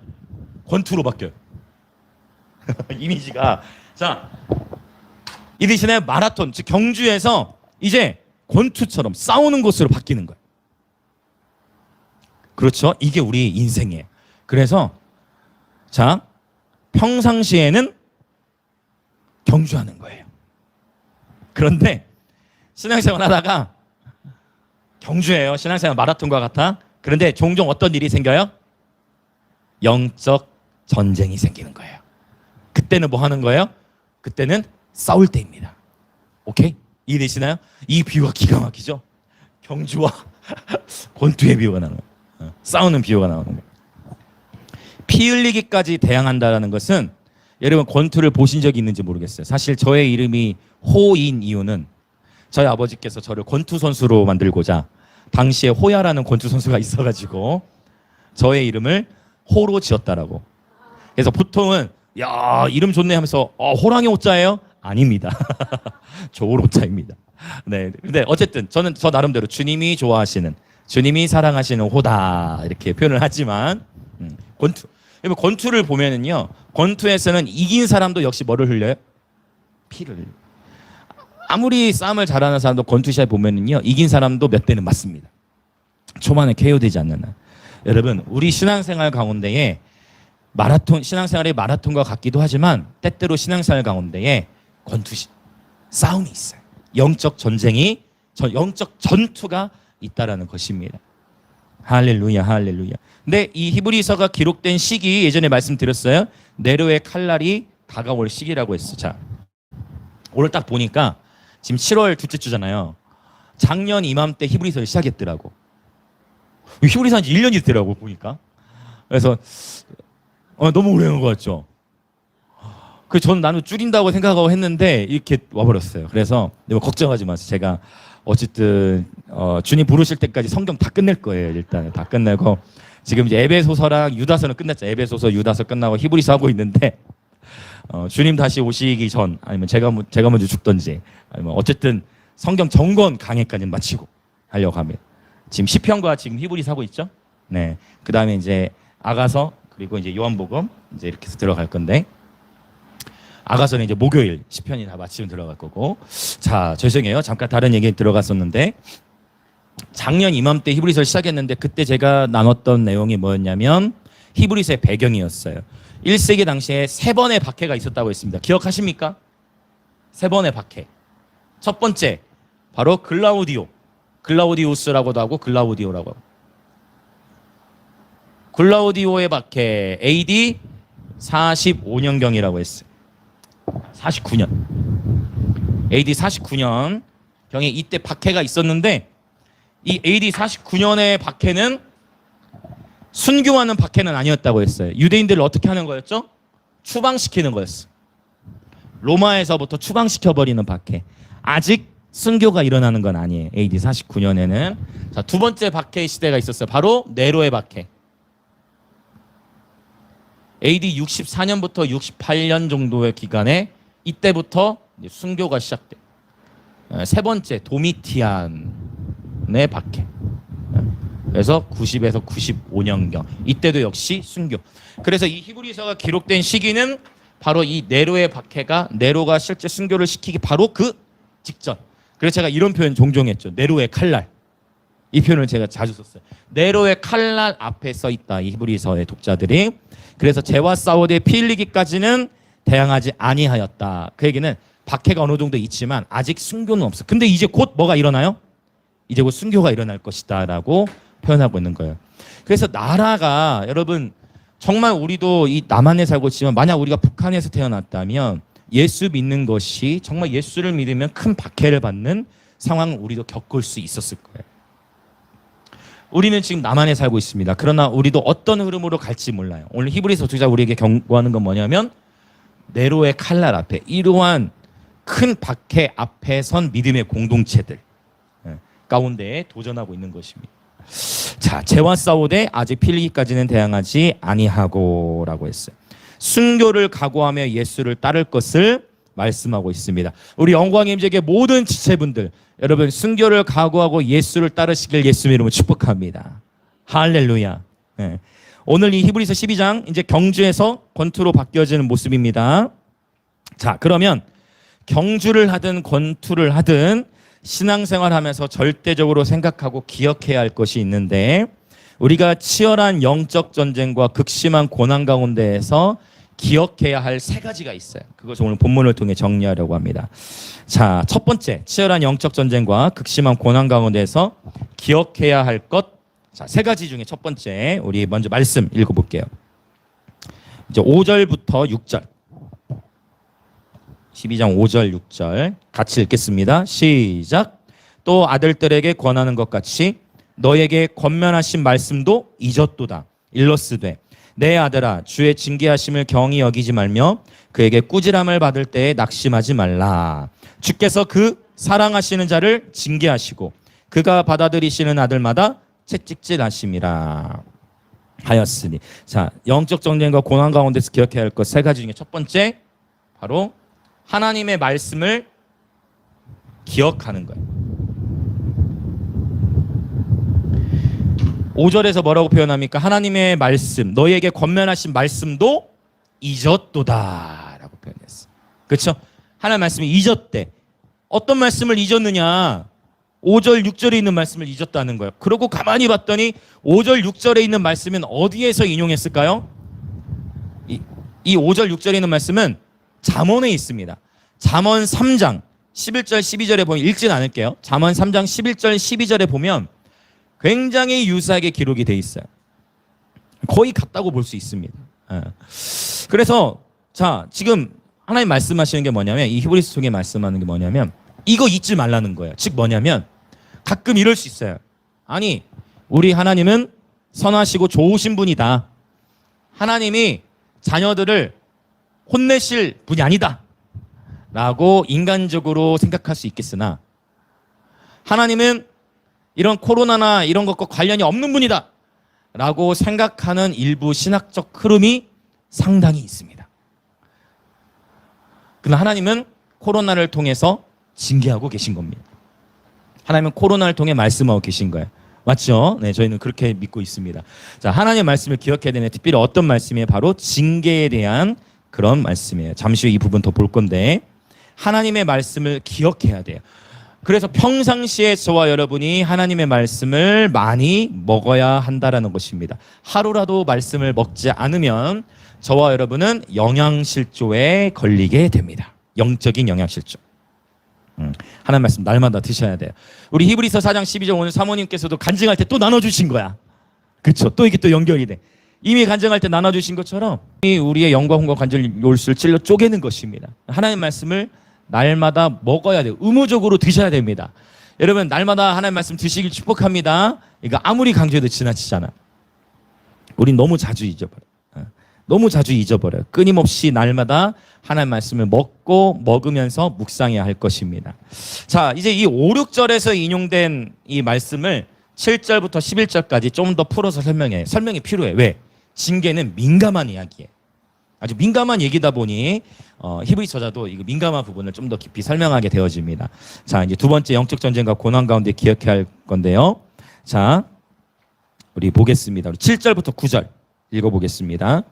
권투로 바뀌어요. 이미지가. 자, 이 대신에 마라톤, 즉 경주에서 이제 권투처럼 싸우는 곳으로 바뀌는 거예요. 그렇죠? 이게 우리 인생이에요. 그래서 자, 평상시에는 경주하는 거예요. 그런데 신앙생활 하다가 경주예요. 신앙생활 마라톤과 같아. 그런데 종종 어떤 일이 생겨요? 영적 전쟁이 생기는 거예요. 그때는 뭐 하는 거예요? 그때는 싸울 때입니다. 오케이? 이해되시나요? 이 비유가 기가 막히죠? 경주와 권투의 비유가 나오는 거예요. 싸우는 비유가 나오는 거예요. 피 흘리기까지 대항한다는 것은, 여러분 권투를 보신 적이 있는지 모르겠어요. 사실 저의 이름이 호인 이유는 저희 아버지께서 저를 권투 선수로 만들고자 당시에 호야라는 권투 선수가 있어가지고 저의 이름을 호로 지었다라고. 그래서 보통은 야, 이름 좋네 하면서 호랑이 호자예요? 아닙니다. 조로자입니다. 네. 근데 어쨌든 저는 저 나름대로 주님이 좋아하시는, 주님이 사랑하시는 호다 이렇게 표현을 하지만 권투. 여러분 권투를 보면은요, 권투에서는 이긴 사람도 역시 뭐를 흘려요? 피를 흘려요. 아무리 싸움을 잘하는 사람도 권투샷 보면은요, 이긴 사람도 몇 대는 맞습니다. 초반에 KO되지 않는 한. 여러분 우리 신앙생활 가운데에 마라톤, 신앙생활이 마라톤과 같기도 하지만 때때로 신앙생활 가운데에 권투시 싸움이 있어요. 영적 전쟁이, 영적 전투가 있다라는 것입니다. 할렐루야, 할렐루야. 근데 이 히브리서가 기록된 시기, 예전에 말씀드렸어요. 네로의 칼날이 다가올 시기라고 했어. 자, 오늘 딱 보니까 지금 7월 둘째 주잖아요. 작년 이맘때 히브리서를 시작했더라고. 히브리서 한 지 1년이 됐더라고 보니까. 그래서 너무 오래 한 것 같죠. 그 저는 나는 줄인다고 생각하고 했는데 이렇게 와버렸어요. 그래서 걱정하지 마세요. 제가 어쨌든 주님 부르실 때까지 성경 다 끝낼 거예요. 일단 다 끝내고 지금 이제 에베소서랑 유다서는 끝났죠. 에베소서, 유다서 끝나고 히브리서 하고 있는데 주님 다시 오시기 전, 아니면 제가 먼저 죽던지, 아니면 어쨌든 성경 정권 강해까지는 마치고 하려고 합니다. 지금 시편과 지금 히브리서 하고 있죠. 네. 그 다음에 이제 아가서, 그리고 이제 요한복음 이제 이렇게 해서 들어갈 건데, 아가서는 이제 목요일 시편이 다 마치면 들어갈 거고. 자, 죄송해요. 잠깐 다른 얘기 들어갔었는데, 작년 이맘때 히브리서를 시작했는데 그때 제가 나눴던 내용이 뭐였냐면 히브리서의 배경이었어요. 1세기 당시에 3번의 박해가 있었다고 했습니다. 기억하십니까? 3번의 박해. 첫 번째 바로 글라우디우스라고도 하고 글라우디오라고 하고. 글라우디오의 박해 AD 45년경이라고 했어요. 49년. AD 49년 경에 이때 박해가 있었는데, 이 AD 49년의 박해는 순교하는 박해는 아니었다고 했어요. 유대인들을 어떻게 하는 거였죠? 추방시키는 거였어. 로마에서부터 추방시켜버리는 박해. 아직 순교가 일어나는 건 아니에요. AD 49년에는. 자, 두 번째 박해 시대가 있었어요. 바로 네로의 박해. AD 64년부터 68년 정도의 기간에 이때부터 순교가 시작돼. 세 번째 도미티안의 박해. 그래서 90에서 95년경 이때도 역시 순교. 그래서 이 히브리서가 기록된 시기는 바로 이 네로의 박해가, 네로가 실제 순교를 시키기 바로 그 직전. 그래서 제가 이런 표현 종종 했죠. 네로의 칼날. 이 표현을 제가 자주 썼어요. 네로의 칼날 앞에 써 있다, 이 히브리서의 독자들이. 그래서 죄와 싸우되 피 흘리기까지는 대항하지 아니하였다. 그 얘기는 박해가 어느 정도 있지만 아직 순교는 없어. 근데 이제 곧 뭐가 일어나요? 이제 곧 순교가 일어날 것이다 라고 표현하고 있는 거예요. 그래서 나라가, 여러분 정말 우리도 이 남한에 살고 있지만 만약 우리가 북한에서 태어났다면 예수 믿는 것이, 정말 예수를 믿으면 큰 박해를 받는 상황을 우리도 겪을 수 있었을 거예요. 우리는 지금 남한에 살고 있습니다. 그러나 우리도 어떤 흐름으로 갈지 몰라요. 오늘 히브리서 저자 우리에게 경고하는 건 뭐냐면 네로의 칼날 앞에 이러한 큰 박해 앞에 선 믿음의 공동체들 가운데 도전하고 있는 것입니다. 자, 죄와 싸우되 아직 필리기까지는 대항하지 아니하고라고 했어요. 순교를 각오하며 예수를 따를 것을 말씀하고 있습니다. 우리 영광의 임재의 모든 지체분들, 여러분 순교를 각오하고 예수를 따르시길 예수의 이름으로 축복합니다. 할렐루야. 네. 오늘 이 히브리서 12장 이제 경주에서 권투로 바뀌어지는 모습입니다. 자, 그러면 경주를 하든 권투를 하든 신앙생활하면서 절대적으로 생각하고 기억해야 할 것이 있는데, 우리가 치열한 영적 전쟁과 극심한 고난 가운데에서 기억해야 할 세 가지가 있어요. 그것을 오늘 본문을 통해 정리하려고 합니다. 자, 첫 번째, 치열한 영적 전쟁과 극심한 고난 가운데에서 기억해야 할 것. 자, 세 가지 중에 첫 번째, 우리 먼저 말씀 읽어볼게요. 이제 5절부터 6절. 12장 5절 6절 같이 읽겠습니다. 시작. 또 아들들에게 권하는 것 같이 너에게 권면하신 말씀도 잊었도다. 일러스되 내 아들아 주의 징계하심을 경히 여기지 말며 그에게 꾸지람을 받을 때에 낙심하지 말라. 주께서 그 사랑하시는 자를 징계하시고 그가 받아들이시는 아들마다 채찍질하심이라 하였으니. 자, 영적 전쟁과 고난 가운데서 기억해야 할 것 세 가지 중에 첫 번째, 바로 하나님의 말씀을 기억하는 거예요. 5절에서 뭐라고 표현합니까? 하나님의 말씀, 너희에게 권면하신 말씀도 잊었도다 라고 표현했어요. 그렇죠? 하나님의 말씀이 잊었대. 어떤 말씀을 잊었느냐? 5절 6절에 있는 말씀을 잊었다는 거예요. 그러고 가만히 봤더니 5절 6절에 있는 말씀은 어디에서 인용했을까요? 이 5절 6절에 있는 말씀은 잠언에 있습니다. 잠언 3장 11절 12절에 보면, 읽진 않을게요. 잠언 3장 11절 12절에 보면 굉장히 유사하게 기록이 돼 있어요. 거의 같다고 볼 수 있습니다. 그래서 자, 지금 하나님 말씀하시는 게 뭐냐면, 이 히브리서 속에 말씀하는 게 뭐냐면 이거 잊지 말라는 거예요. 즉 뭐냐면, 가끔 이럴 수 있어요. 아니, 우리 하나님은 선하시고 좋으신 분이다. 하나님이 자녀들을 혼내실 분이 아니다 라고 인간적으로 생각할 수 있겠으나, 하나님은 이런 코로나나 이런 것과 관련이 없는 분이다 라고 생각하는 일부 신학적 흐름이 상당히 있습니다. 그러나 하나님은 코로나를 통해서 징계하고 계신 겁니다. 하나님은 코로나를 통해 말씀하고 계신 거예요. 맞죠? 네, 저희는 그렇게 믿고 있습니다. 자, 하나님의 말씀을 기억해야 되는, 특별히 어떤 말씀이에요? 바로 징계에 대한 그런 말씀이에요. 잠시 후 이 부분 더 볼 건데, 하나님의 말씀을 기억해야 돼요. 그래서 평상시에 저와 여러분이 하나님의 말씀을 많이 먹어야 한다라는 것입니다. 하루라도 말씀을 먹지 않으면 저와 여러분은 영양실조에 걸리게 됩니다. 영적인 영양실조. 하나님 말씀 날마다 드셔야 돼요. 우리 히브리서 4장 12절 오늘 사모님께서도 간증할 때 또 나눠주신 거야. 그렇죠? 또 이게 또 연결이 돼. 이미 간증할 때 나눠주신 것처럼 우리의 영과 혼과 관절 요술을 찔러 쪼개는 것입니다. 하나님 말씀을 날마다 먹어야 돼요. 의무적으로 드셔야 됩니다. 여러분, 날마다 하나님 말씀 드시길 축복합니다. 이거 아무리 강조해도 지나치잖아. 우린 너무 자주 잊어버려. 너무 자주 잊어버려요. 끊임없이 날마다 하나님 말씀을 먹으면서 묵상해야 할 것입니다. 자, 이제 이 5, 6절에서 인용된 이 말씀을 7절부터 11절까지 좀 더 풀어서 설명이 필요해. 왜? 징계는 민감한 이야기예요. 아주 민감한 얘기다 보니 히브리서 저자도 이거 민감한 부분을 좀 더 깊이 설명하게 되어집니다. 자, 이제 두 번째, 영적 전쟁과 고난 가운데 기억해야 할 건데요. 자, 우리 보겠습니다. 7절부터 9절 읽어보겠습니다.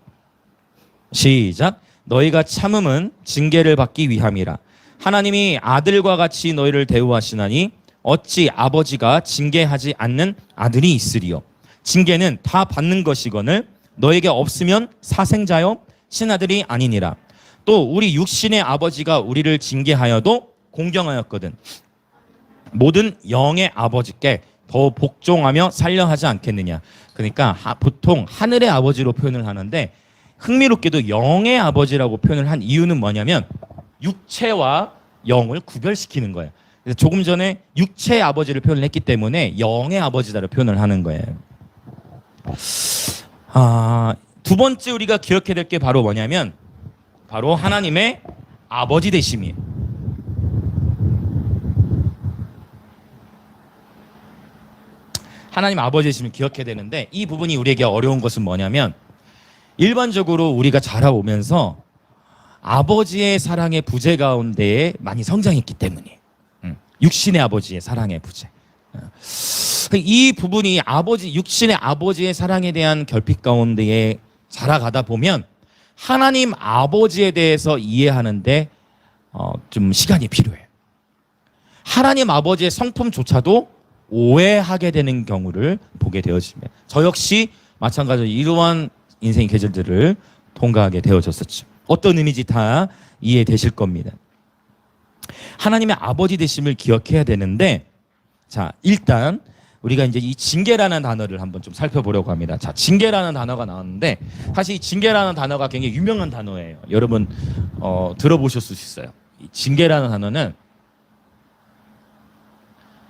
시작. 너희가 참음은 징계를 받기 위함이라. 하나님이 아들과 같이 너희를 대우하시나니 어찌 아버지가 징계하지 않는 아들이 있으리요. 징계는 다 받는 것이거늘 너에게 없으면 사생자요 신아들이 아니니라. 또 우리 육신의 아버지가 우리를 징계하여도 공경하였거든 모든 영의 아버지께 더 복종하며 살려 하지 않겠느냐. 그러니까 보통 하늘의 아버지로 표현을 하는데, 흥미롭게도 영의 아버지라고 표현을 한 이유는 뭐냐면 육체와 영을 구별시키는 거예요. 그래서 조금 전에 육체의 아버지를 표현을 했기 때문에 영의 아버지다를 표현을 하는 거예요. 두 번째 우리가 기억해야 될 게 바로 뭐냐면 바로 하나님의 아버지 되심이에요. 하나님 아버지 되심을 기억해야 되는데 이 부분이 우리에게 어려운 것은 뭐냐면 일반적으로 우리가 자라오면서 아버지의 사랑의 부재 가운데에 많이 성장했기 때문이에요. 육신의 아버지의 사랑의 부재. 이 부분이 육신의 아버지의 사랑에 대한 결핍 가운데에 자라가다 보면 하나님 아버지에 대해서 이해하는데 좀 시간이 필요해요. 하나님 아버지의 성품조차도 오해하게 되는 경우를 보게 되어집니다. 저 역시 마찬가지로 이러한 인생의 계절들을 통과하게 되어졌었죠. 어떤 의미인지 다 이해되실 겁니다. 하나님의 아버지 되심을 기억해야 되는데, 자, 일단 우리가 이제 이 징계라는 단어를 한번 좀 살펴보려고 합니다. 자, 징계라는 단어가 나왔는데 사실 이 징계라는 단어가 굉장히 유명한 단어예요. 여러분 들어보셨을 수 있어요. 이 징계라는 단어는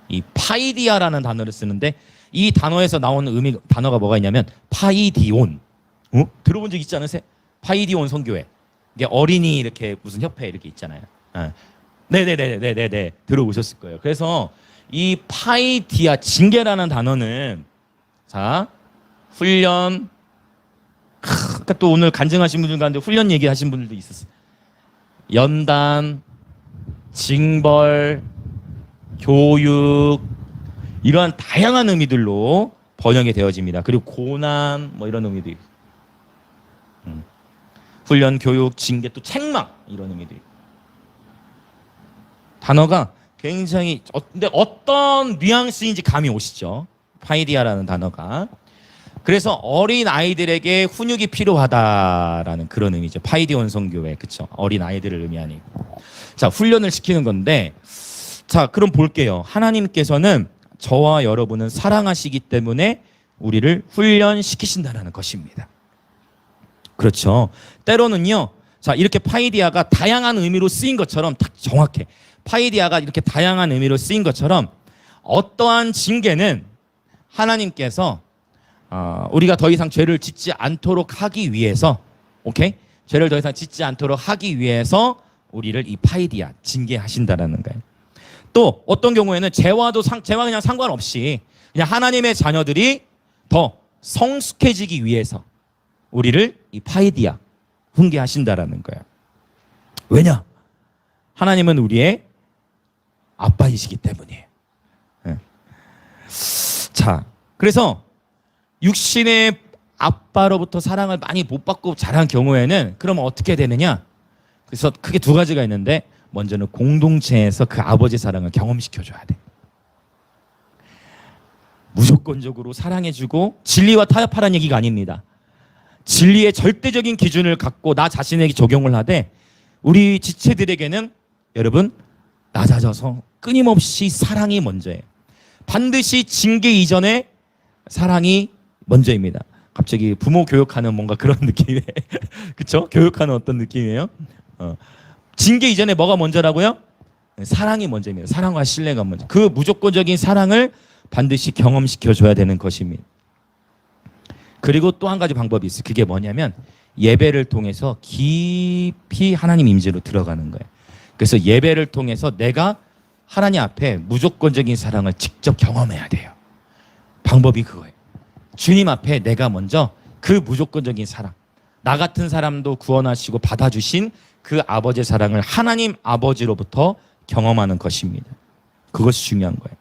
이 파이디아라는 단어를 쓰는데 이 단어에서 나오는 단어가 뭐가 있냐면 파이디온. 들어본 적 있지 않으세요? 파이디온 선교회. 이게 어린이 이렇게 무슨 협회 이렇게 있잖아요. 네네네네네 들어보셨을 거예요. 그래서 이 파이디아 징계라는 단어는 자 훈련 아까 또 오늘 간증하신 분들 가운데 훈련 얘기하신 분들도 있었어요. 연단, 징벌, 교육 이러한 다양한 의미들로 번역이 되어집니다. 그리고 고난 뭐 이런 의미도 있고 훈련, 교육, 징계 또 책망 이런 의미도 있고 단어가 굉장히 근데 어떤 뉘앙스인지 감이 오시죠? 파이디아라는 단어가. 그래서 어린 아이들에게 훈육이 필요하다라는 그런 의미죠. 파이디온 성교회, 그렇죠? 어린 아이들을 의미하니. 자, 훈련을 시키는 건데, 자, 그럼 볼게요. 하나님께서는 저와 여러분은 사랑하시기 때문에 우리를 훈련시키신다는 것입니다. 그렇죠. 때로는요, 자, 이렇게 파이디아가 다양한 의미로 쓰인 것처럼 딱 정확해. 파이디아가 이렇게 다양한 의미로 쓰인 것처럼 어떠한 징계는 하나님께서 우리가 더 이상 죄를 짓지 않도록 하기 위해서, 오케이? 죄를 더 이상 짓지 않도록 하기 위해서 우리를 이 파이디아 징계하신다라는 거예요. 또 어떤 경우에는 죄와 그냥 상관없이 그냥 하나님의 자녀들이 더 성숙해지기 위해서 우리를 이 파이디아 훈계하신다라는 거예요. 왜냐? 하나님은 우리의 아빠이시기 때문이에요. 자, 그래서 육신의 아빠로부터 사랑을 많이 못 받고 자란 경우에는 그러면 어떻게 되느냐? 그래서 크게 두 가지가 있는데 먼저는 공동체에서 그 아버지 사랑을 경험시켜줘야 돼. 무조건적으로 사랑해주고 진리와 타협하라는 얘기가 아닙니다. 진리의 절대적인 기준을 갖고 나 자신에게 적용을 하되 우리 지체들에게는 여러분 낮아져서 끊임없이 사랑이 먼저예요. 반드시 징계 이전에 사랑이 먼저입니다. 갑자기 부모 교육하는 뭔가 그런 느낌이에요. 그렇죠? 교육하는 어떤 느낌이에요? 징계 이전에 뭐가 먼저라고요? 사랑이 먼저입니다. 사랑과 신뢰가 먼저. 그 무조건적인 사랑을 반드시 경험시켜줘야 되는 것입니다. 그리고 또 한 가지 방법이 있어요. 그게 뭐냐면 예배를 통해서 깊이 하나님 임재로 들어가는 거예요. 그래서 예배를 통해서 내가 하나님 앞에 무조건적인 사랑을 직접 경험해야 돼요. 방법이 그거예요. 주님 앞에 내가 먼저 그 무조건적인 사랑, 나 같은 사람도 구원하시고 받아주신 그 아버지의 사랑을 하나님 아버지로부터 경험하는 것입니다. 그것이 중요한 거예요.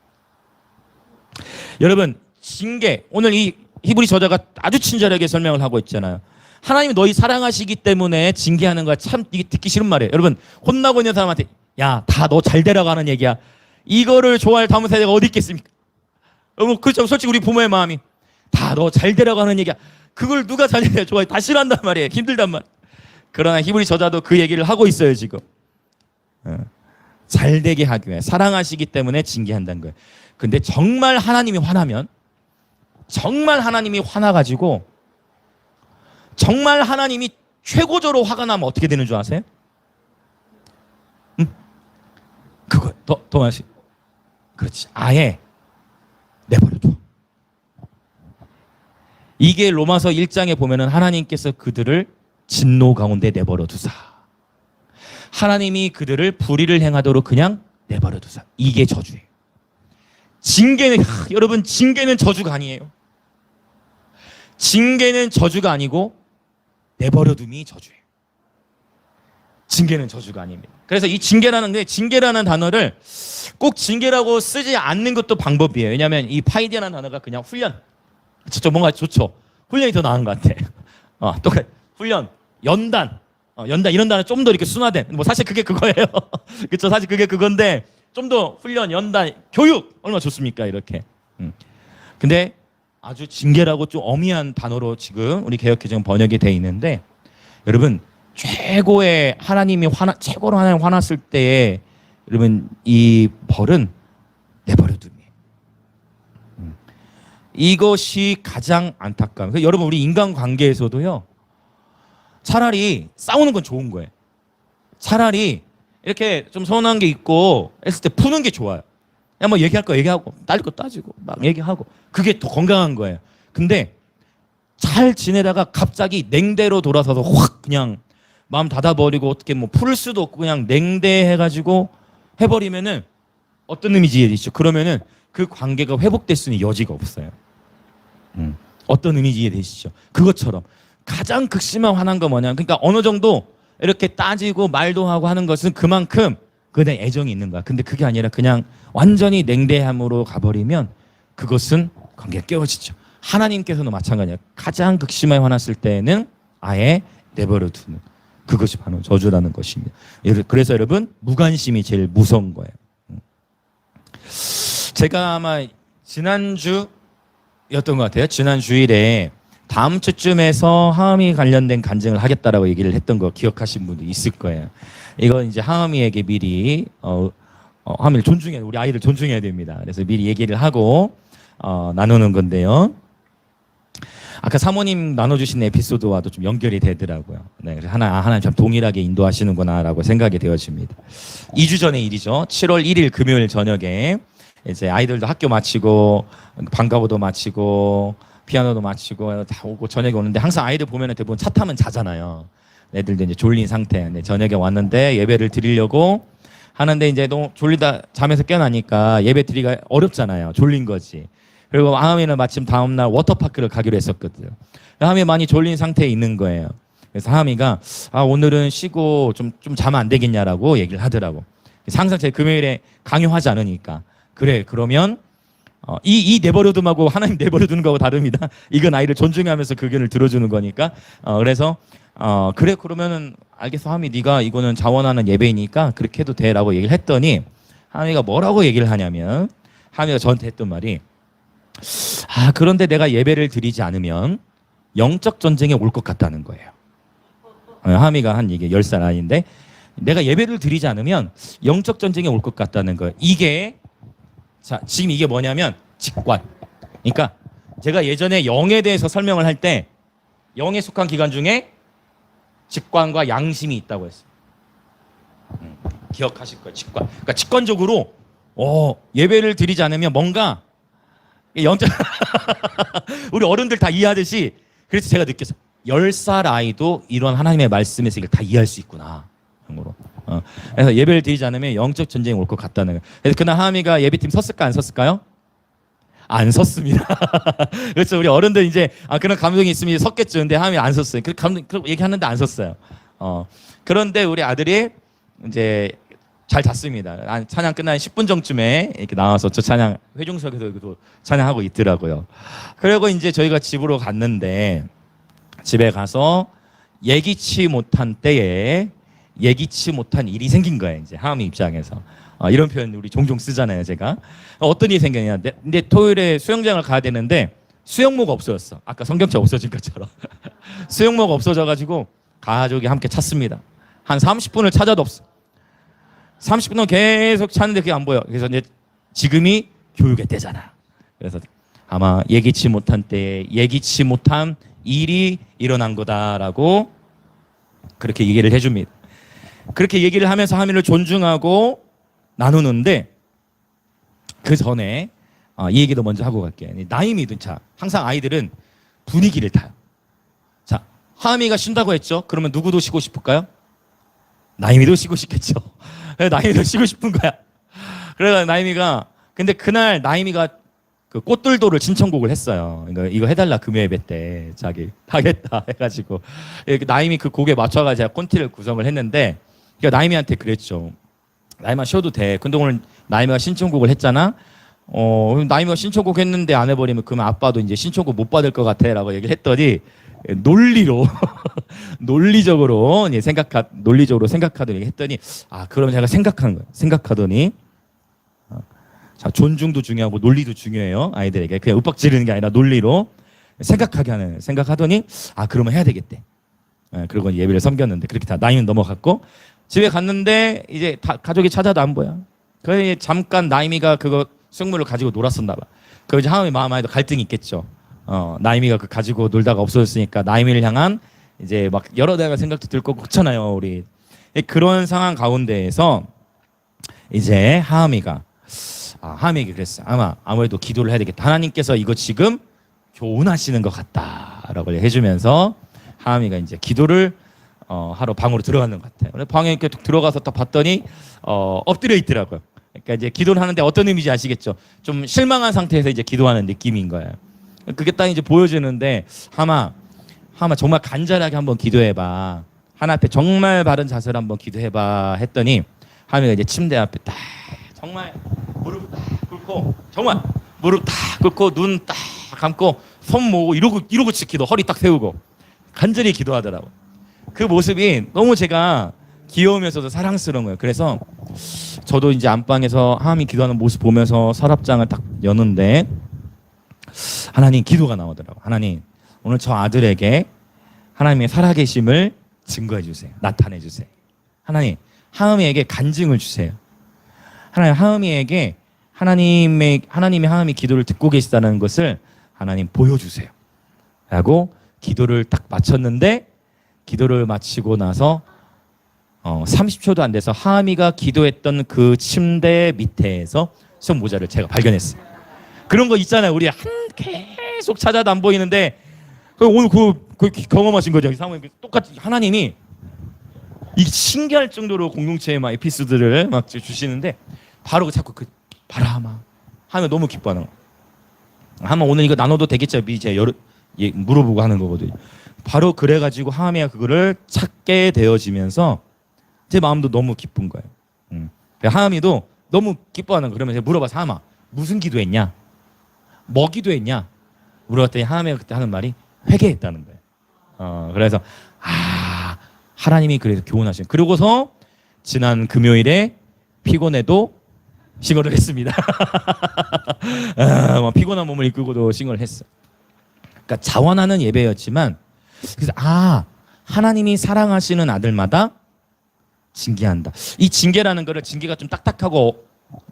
여러분, 징계, 오늘 이 히브리 저자가 아주 친절하게 설명을 하고 있잖아요. 하나님이 너희 사랑하시기 때문에 징계하는 거야. 참 이게 듣기 싫은 말이에요. 여러분, 혼나고 있는 사람한테 야, 다 너 잘 되라고 하는 얘기야. 이거를 좋아할 다음 세대가 어디 있겠습니까? 그렇죠. 솔직히 우리 부모의 마음이 다 너 잘 되라고 하는 얘기야. 그걸 누가 잘 되라 좋아해? 다 싫어한단 말이에요. 힘들단 말. 그러나 히브리 저자도 그 얘기를 하고 있어요 지금. 잘 되게 하기 위해 사랑하시기 때문에 징계한다는 거예요. 근데 정말 하나님이 화나면, 정말 하나님이 화나가지고 정말 하나님이 최고조로 화가 나면 어떻게 되는 줄 아세요? 그거 더 마시. 그렇지. 아예 내버려둬. 이게 로마서 1장에 보면은 하나님께서 그들을 진노 가운데 내버려 두사. 하나님이 그들을 불의를 행하도록 그냥 내버려 두사. 이게 저주예요. 징계는 여러분 징계는 저주가 아니에요. 징계는 저주가 아니고 내버려둠이 저주예요. 징계는 저주가 아닙니다. 그래서 이 징계라는 단어를 꼭 징계라고 쓰지 않는 것도 방법이에요. 왜냐하면 이 파이드라는 단어가 그냥 훈련. 좀 뭔가 좋죠. 훈련이 더 나은 것 같아. 똑같. 훈련, 연단, 연단 이런 단어 좀 더 이렇게 순화된. 뭐 사실 그게 그거예요. 그렇죠. 사실 그게 그건데 좀 더 훈련, 연단, 교육 얼마나 좋습니까? 이렇게. 근데 아주 징계라고 좀 어미한 단어로 지금 우리 개역개정 번역이 돼 있는데 여러분 최고로 하나님 화났을 때에 여러분 이 벌은 내버려둠이에요. 이것이 가장 안타까운. 그러니까 여러분 우리 인간관계에서도요. 차라리 싸우는 건 좋은 거예요. 차라리 이렇게 좀 서운한 게 있고 했을 때 푸는 게 좋아요. 그냥 뭐 얘기할 거 얘기하고 따질 거 따지고 막 얘기하고 그게 더 건강한 거예요. 근데 잘 지내다가 갑자기 냉대로 돌아서서 확 그냥 마음 닫아버리고 어떻게 뭐 풀 수도 없고 그냥 냉대해가지고 해버리면은 어떤 의미인지 이해되시죠? 그러면은 그 관계가 회복될 수 있는 여지가 없어요. 어떤 의미인지 이해되시죠? 그것처럼 가장 극심한 화난 거 뭐냐? 그러니까 어느 정도 이렇게 따지고 말도 하고 하는 것은 그만큼 그에 애정이 있는 거야. 근데 그게 아니라 그냥 완전히 냉대함으로 가버리면 그것은 관계가 깨어지죠. 하나님께서는 마찬가지예요. 가장 극심하게 화났을 때는 아예 내버려 두는 그것이 바로 저주라는 것입니다. 그래서 여러분 무관심이 제일 무서운 거예요. 제가 아마 지난주였던 것 같아요. 지난 주일에 다음 주쯤에서 하음이 관련된 간증을 하겠다라고 얘기를 했던 거 기억하신 분도 있을 거예요. 이건 이제 하음이에게 미리 하음이를 존중해야 우리 아이를 존중해야 됩니다. 그래서 미리 얘기를 하고 나누는 건데요. 아까 사모님 나눠주신 에피소드와도 좀 연결이 되더라고요. 네, 그래서 하나님 참 동일하게 인도하시는구나라고 생각이 되어집니다. 2주 전의 일이죠. 7월 1일 금요일 저녁에 이제 아이들도 학교 마치고 방과후도 마치고 피아노도 마치고 다 오고 저녁에 오는데 항상 아이들 보면 대부분 차 타면 자잖아요. 애들도 이제 졸린 상태. 네, 저녁에 왔는데 예배를 드리려고 하는데 이제 너무 졸리다 잠에서 깨어나니까 예배 드리기가 어렵잖아요. 졸린 거지. 그리고 하음이는 마침 다음날 워터파크를 가기로 했었거든요. 하음이 많이 졸린 상태에 있는 거예요. 그래서 하음이가 오늘은 쉬고 좀 자면 안 되겠냐라고 얘기를 하더라고. 항상 제 금요일에 강요하지 않으니까. 그래 그러면 이 내버려둠하고 하나님 내버려두는 거하고 다릅니다. 이건 아이를 존중하면서 그 의견을 들어주는 거니까. 그래서 그래 그러면은 알겠어 하음이 네가 이거는 자원하는 예배이니까 그렇게 해도 돼라고 얘기를 했더니 하음이가 뭐라고 얘기를 하냐면 하음이가 저한테 했던 말이 그런데 내가 예배를 드리지 않으면 영적 전쟁에 올 것 같다는 거예요. 하미가 한 이게 10살 아이인데 내가 예배를 드리지 않으면 영적 전쟁에 올 것 같다는 거예요. 이게 자 지금 이게 뭐냐면 직관. 그러니까 제가 예전에 영에 대해서 설명을 할 때 영에 속한 기관 중에 직관과 양심이 있다고 했어요. 기억하실 거예요. 직관. 그러니까 직관적으로 예배를 드리지 않으면 뭔가 영적 우리 어른들 다 이해하듯이 그래서 제가 느꼈어요. 10살 아이도 이런 하나님의 말씀에서 이걸 다 이해할 수 있구나. 그래서 예배를 드리지 않으면 영적 전쟁이 올 것 같다는 거예요. 그래서 그날 하미가 예배팀 섰을까 안 섰을까요? 안 섰습니다. 그렇죠. 우리 어른들 이제 그런 감동이 있으면 섰겠죠. 근데 하미 안 섰어요. 그 얘기하는데 안 섰어요. 그런데 우리 아들이 이제 잘 잤습니다. 찬양 끝난 10분 전쯤에 이렇게 나와서 저 찬양 회중석에서 찬양하고 있더라고요. 그리고 이제 저희가 집으로 갔는데 집에 가서 예기치 못한 때에 예기치 못한 일이 생긴 거예요. 이제 하음이 입장에서 이런 표현 우리 종종 쓰잖아요. 제가 어떤 일이 생겼냐. 근데 토요일에 수영장을 가야 되는데 수영모가 없어졌어. 아까 성경책 없어진 것처럼 수영모가 없어져가지고 가족이 함께 찾습니다. 한 30분을 찾아도 없어. 30분 동안 계속 찾는데 그게 안 보여. 그래서 이제 지금이 교육의 때잖아. 그래서 아마 예기치 못한 때에 예기치 못한 일이 일어난 거다라고 그렇게 얘기를 해줍니다. 그렇게 얘기를 하면서 하민을 존중하고 나누는데 그 전에 이 얘기도 먼저 하고 갈게요. 나이미도 자 항상 아이들은 분위기를 타요. 자 하은이가 쉰다고 했죠. 그러면 누구도 쉬고 싶을까요? 나이미도 쉬고 싶겠죠. 나이미도 쉬고 싶은 거야. 그래서 나이미가 근데 그날 나이미가 그 꽃들도를 신청곡을 했어요. 이거 해달라 금요예배 때 자기 하겠다 해가지고 나이미 그 곡에 맞춰가 제가 콘티를 구성을 했는데 그러니까 나이미한테 그랬죠. 나이미가 쉬어도 돼. 근데 오늘 나이미가 신청곡을 했잖아. 나이미가 신청곡 했는데 안 해버리면 그러면 아빠도 이제 신청곡 못 받을 것 같아라고 얘기를 했더니 논리로 논리적으로 생각하더니 했더니 그럼 제가 생각한 거예요. 생각하더니 자 존중도 중요하고 논리도 중요해요. 아이들에게 그냥 윽박 지르는 게 아니라 논리로 생각하더니 그러면 해야 되겠대. 그리고 예배를 섬겼는데 그렇게 다 나이는 넘어갔고 집에 갔는데 이제 다 가족이 찾아도 안 보여. 그래 잠깐 나이미가 그거 수영물을 가지고 놀았었나 봐. 그 이제 하은이 마음 안에도 갈등이 있겠죠. 나이미가 그 가지고 놀다가 없어졌으니까 나이미를 향한 이제 막 여러 대가 생각도 들 거고 그렇잖아요, 우리. 그런 상황 가운데에서 이제 하은이에게 그랬어. 아무래도 기도를 해야 되겠다. 하나님께서 이거 지금 교훈하시는 것 같다라고 해주면서 하은이가 이제 기도를 하러 방으로 들어가는 것 같아요. 방에 이렇게 들어가서 딱 봤더니 엎드려 있더라고요. 그러니까 이제 기도를 하는데 어떤 의미인지 아시겠죠? 좀 실망한 상태에서 이제 기도하는 느낌인 거예요. 그게 딱 이제 보여주는데 하마 정말 간절하게 한번 기도해봐. 하나 앞에 정말 바른 자세로 한번 기도해봐 했더니 하미가 이제 침대 앞에 딱 정말 무릎 딱 꿇고 정말 무릎 딱 꿇고 눈 딱 감고 손 모으고 이러고 기도 허리 딱 세우고 간절히 기도하더라고. 그 모습이 너무 제가 귀여우면서도 사랑스러운 거예요. 그래서 저도 이제 안방에서 하나님 기도하는 모습 보면서 서랍장을 딱 여는데 하나님 기도가 나오더라고. 하나님 오늘 저 아들에게 하나님의 살아계심을 증거해 주세요. 나타내 주세요. 하나님 하음이에게 간증을 주세요. 하나님 하음이에게 하나님이 하음이 기도를 듣고 계시다는 것을 하나님 보여주세요. 라고 기도를 딱 마쳤는데 기도를 마치고 나서 30초도 안 돼서 하음이가 기도했던 그 침대 밑에서 수영 모자를 제가 발견했어요. 그런 거 있잖아요. 우리 계속 찾아도 안 보이는데 오늘 그 경험하신 거죠. 이 상황이 똑같이 하나님이 이 신기할 정도로 공동체의 막 에피소드를 막 주시는데 바로 자꾸 바라마 하면 너무 기뻐하는 거. 하면 오늘 이거 나눠도 되겠죠? 이제 물어보고 하는 거거든요. 바로 그래가지고 하미가 그거를 찾게 되어지면서 제 마음도 너무 기쁜 거예요. 하미도 너무 기뻐하는 거. 그러면서 물어봐서 하마 무슨 기도했냐? 뭐 기도했냐? 물어봤더니 하미가 그때 하는 말이 회개했다는 거예요. 그래서 하나님이 그래서 교훈하신. 그러고서 지난 금요일에 피곤해도 싱어를 했습니다. 피곤한 몸을 이끌고도 싱어를 했어. 그러니까 자원하는 예배였지만 그래서 하나님이 사랑하시는 아들마다 징계한다. 이 징계라는 거를 징계가 좀 딱딱하고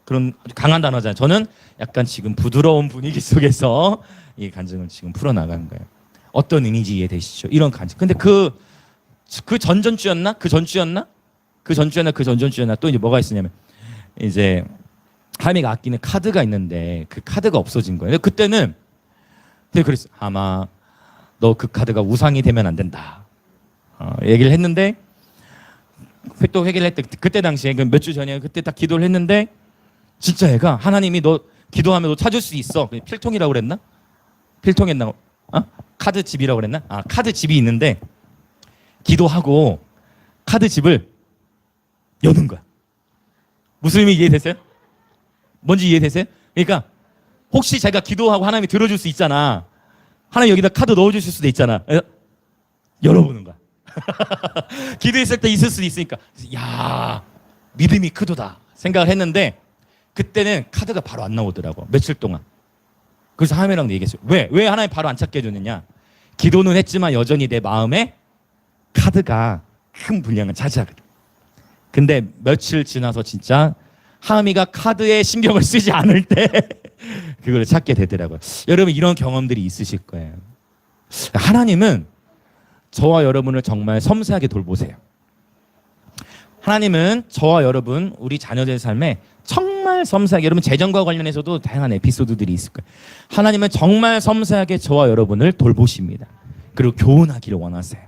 그런 아주 강한 단어잖아요. 저는 약간 지금 부드러운 분위기 속에서 이 간증을 지금 풀어나가는 거예요. 어떤 의미인지 이해되시죠? 이런 간증. 근데 그 전전주였나? 그 전주였나? 또 이제 뭐가 있었냐면 이제 하미가 아끼는 카드가 있는데 그 카드가 없어진 거예요. 그때는 그랬어. 아마 너 그 카드가 우상이 되면 안 된다. 얘기를 했는데 또 회개를 했대. 그때 당시에 몇 주 전에 그때 딱 기도를 했는데 진짜 애가 하나님이 너 기도하면 너 찾을 수 있어. 필통이라고 그랬나? 필통했나? 카드 집이라고 그랬나? 카드 집이 있는데 기도하고 카드 집을 여는 거야. 무슨 의미 이해되세요? 뭔지 이해되세요? 그러니까 혹시 제가 기도하고 하나님이 들어줄 수 있잖아. 하나님 여기다 카드 넣어주실 수도 있잖아. 열어보는 거야. 기도했을 때 있을 수도 있으니까 야 믿음이 크도다 생각을 했는데 그때는 카드가 바로 안 나오더라고. 며칠 동안. 그래서 하나님이랑 얘기했어요. 왜 하나님 바로 안 찾게 해줬느냐. 기도는 했지만 여전히 내 마음에 카드가 큰 분량을 차지하거든. 근데 며칠 지나서 진짜 하미가 카드에 신경을 쓰지 않을 때 그걸 찾게 되더라고요. 여러분 이런 경험들이 있으실 거예요. 하나님은 저와 여러분을 정말 섬세하게 돌보세요. 하나님은 저와 여러분 우리 자녀들 삶에 정말 정말 섬세하게, 여러분 재정과 관련해서도 다양한 에피소드들이 있을 거예요. 하나님은 정말 섬세하게 저와 여러분을 돌보십니다. 그리고 교훈하기를 원하세요.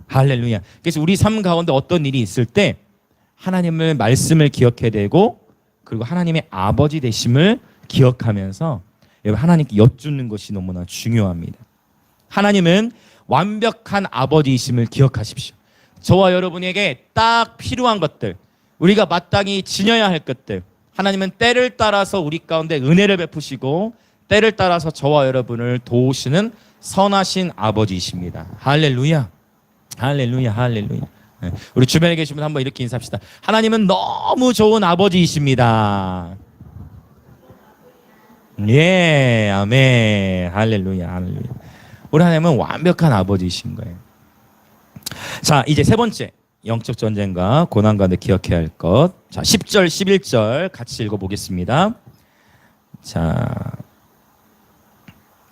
할렐루야. 그래서 우리 삶 가운데 어떤 일이 있을 때 하나님의 말씀을 기억해야 되고, 그리고 하나님의 아버지 되심을 기억하면서 여러분 하나님께 여쭙는 것이 너무나 중요합니다. 하나님은 완벽한 아버지이심을 기억하십시오. 저와 여러분에게 딱 필요한 것들, 우리가 마땅히 지녀야 할 것들, 하나님은 때를 따라서 우리 가운데 은혜를 베푸시고 때를 따라서 저와 여러분을 도우시는 선하신 아버지이십니다. 할렐루야. 할렐루야. 할렐루야. 우리 주변에 계신 분 한번 이렇게 인사합시다. 하나님은 너무 좋은 아버지이십니다. 예, 아멘. 할렐루야. 할렐루야. 우리 하나님은 완벽한 아버지이신 거예요. 자, 이제 세 번째, 영적 전쟁과 고난 가운데 기억해야 할 것. 자, 10절, 11절 같이 읽어보겠습니다. 자,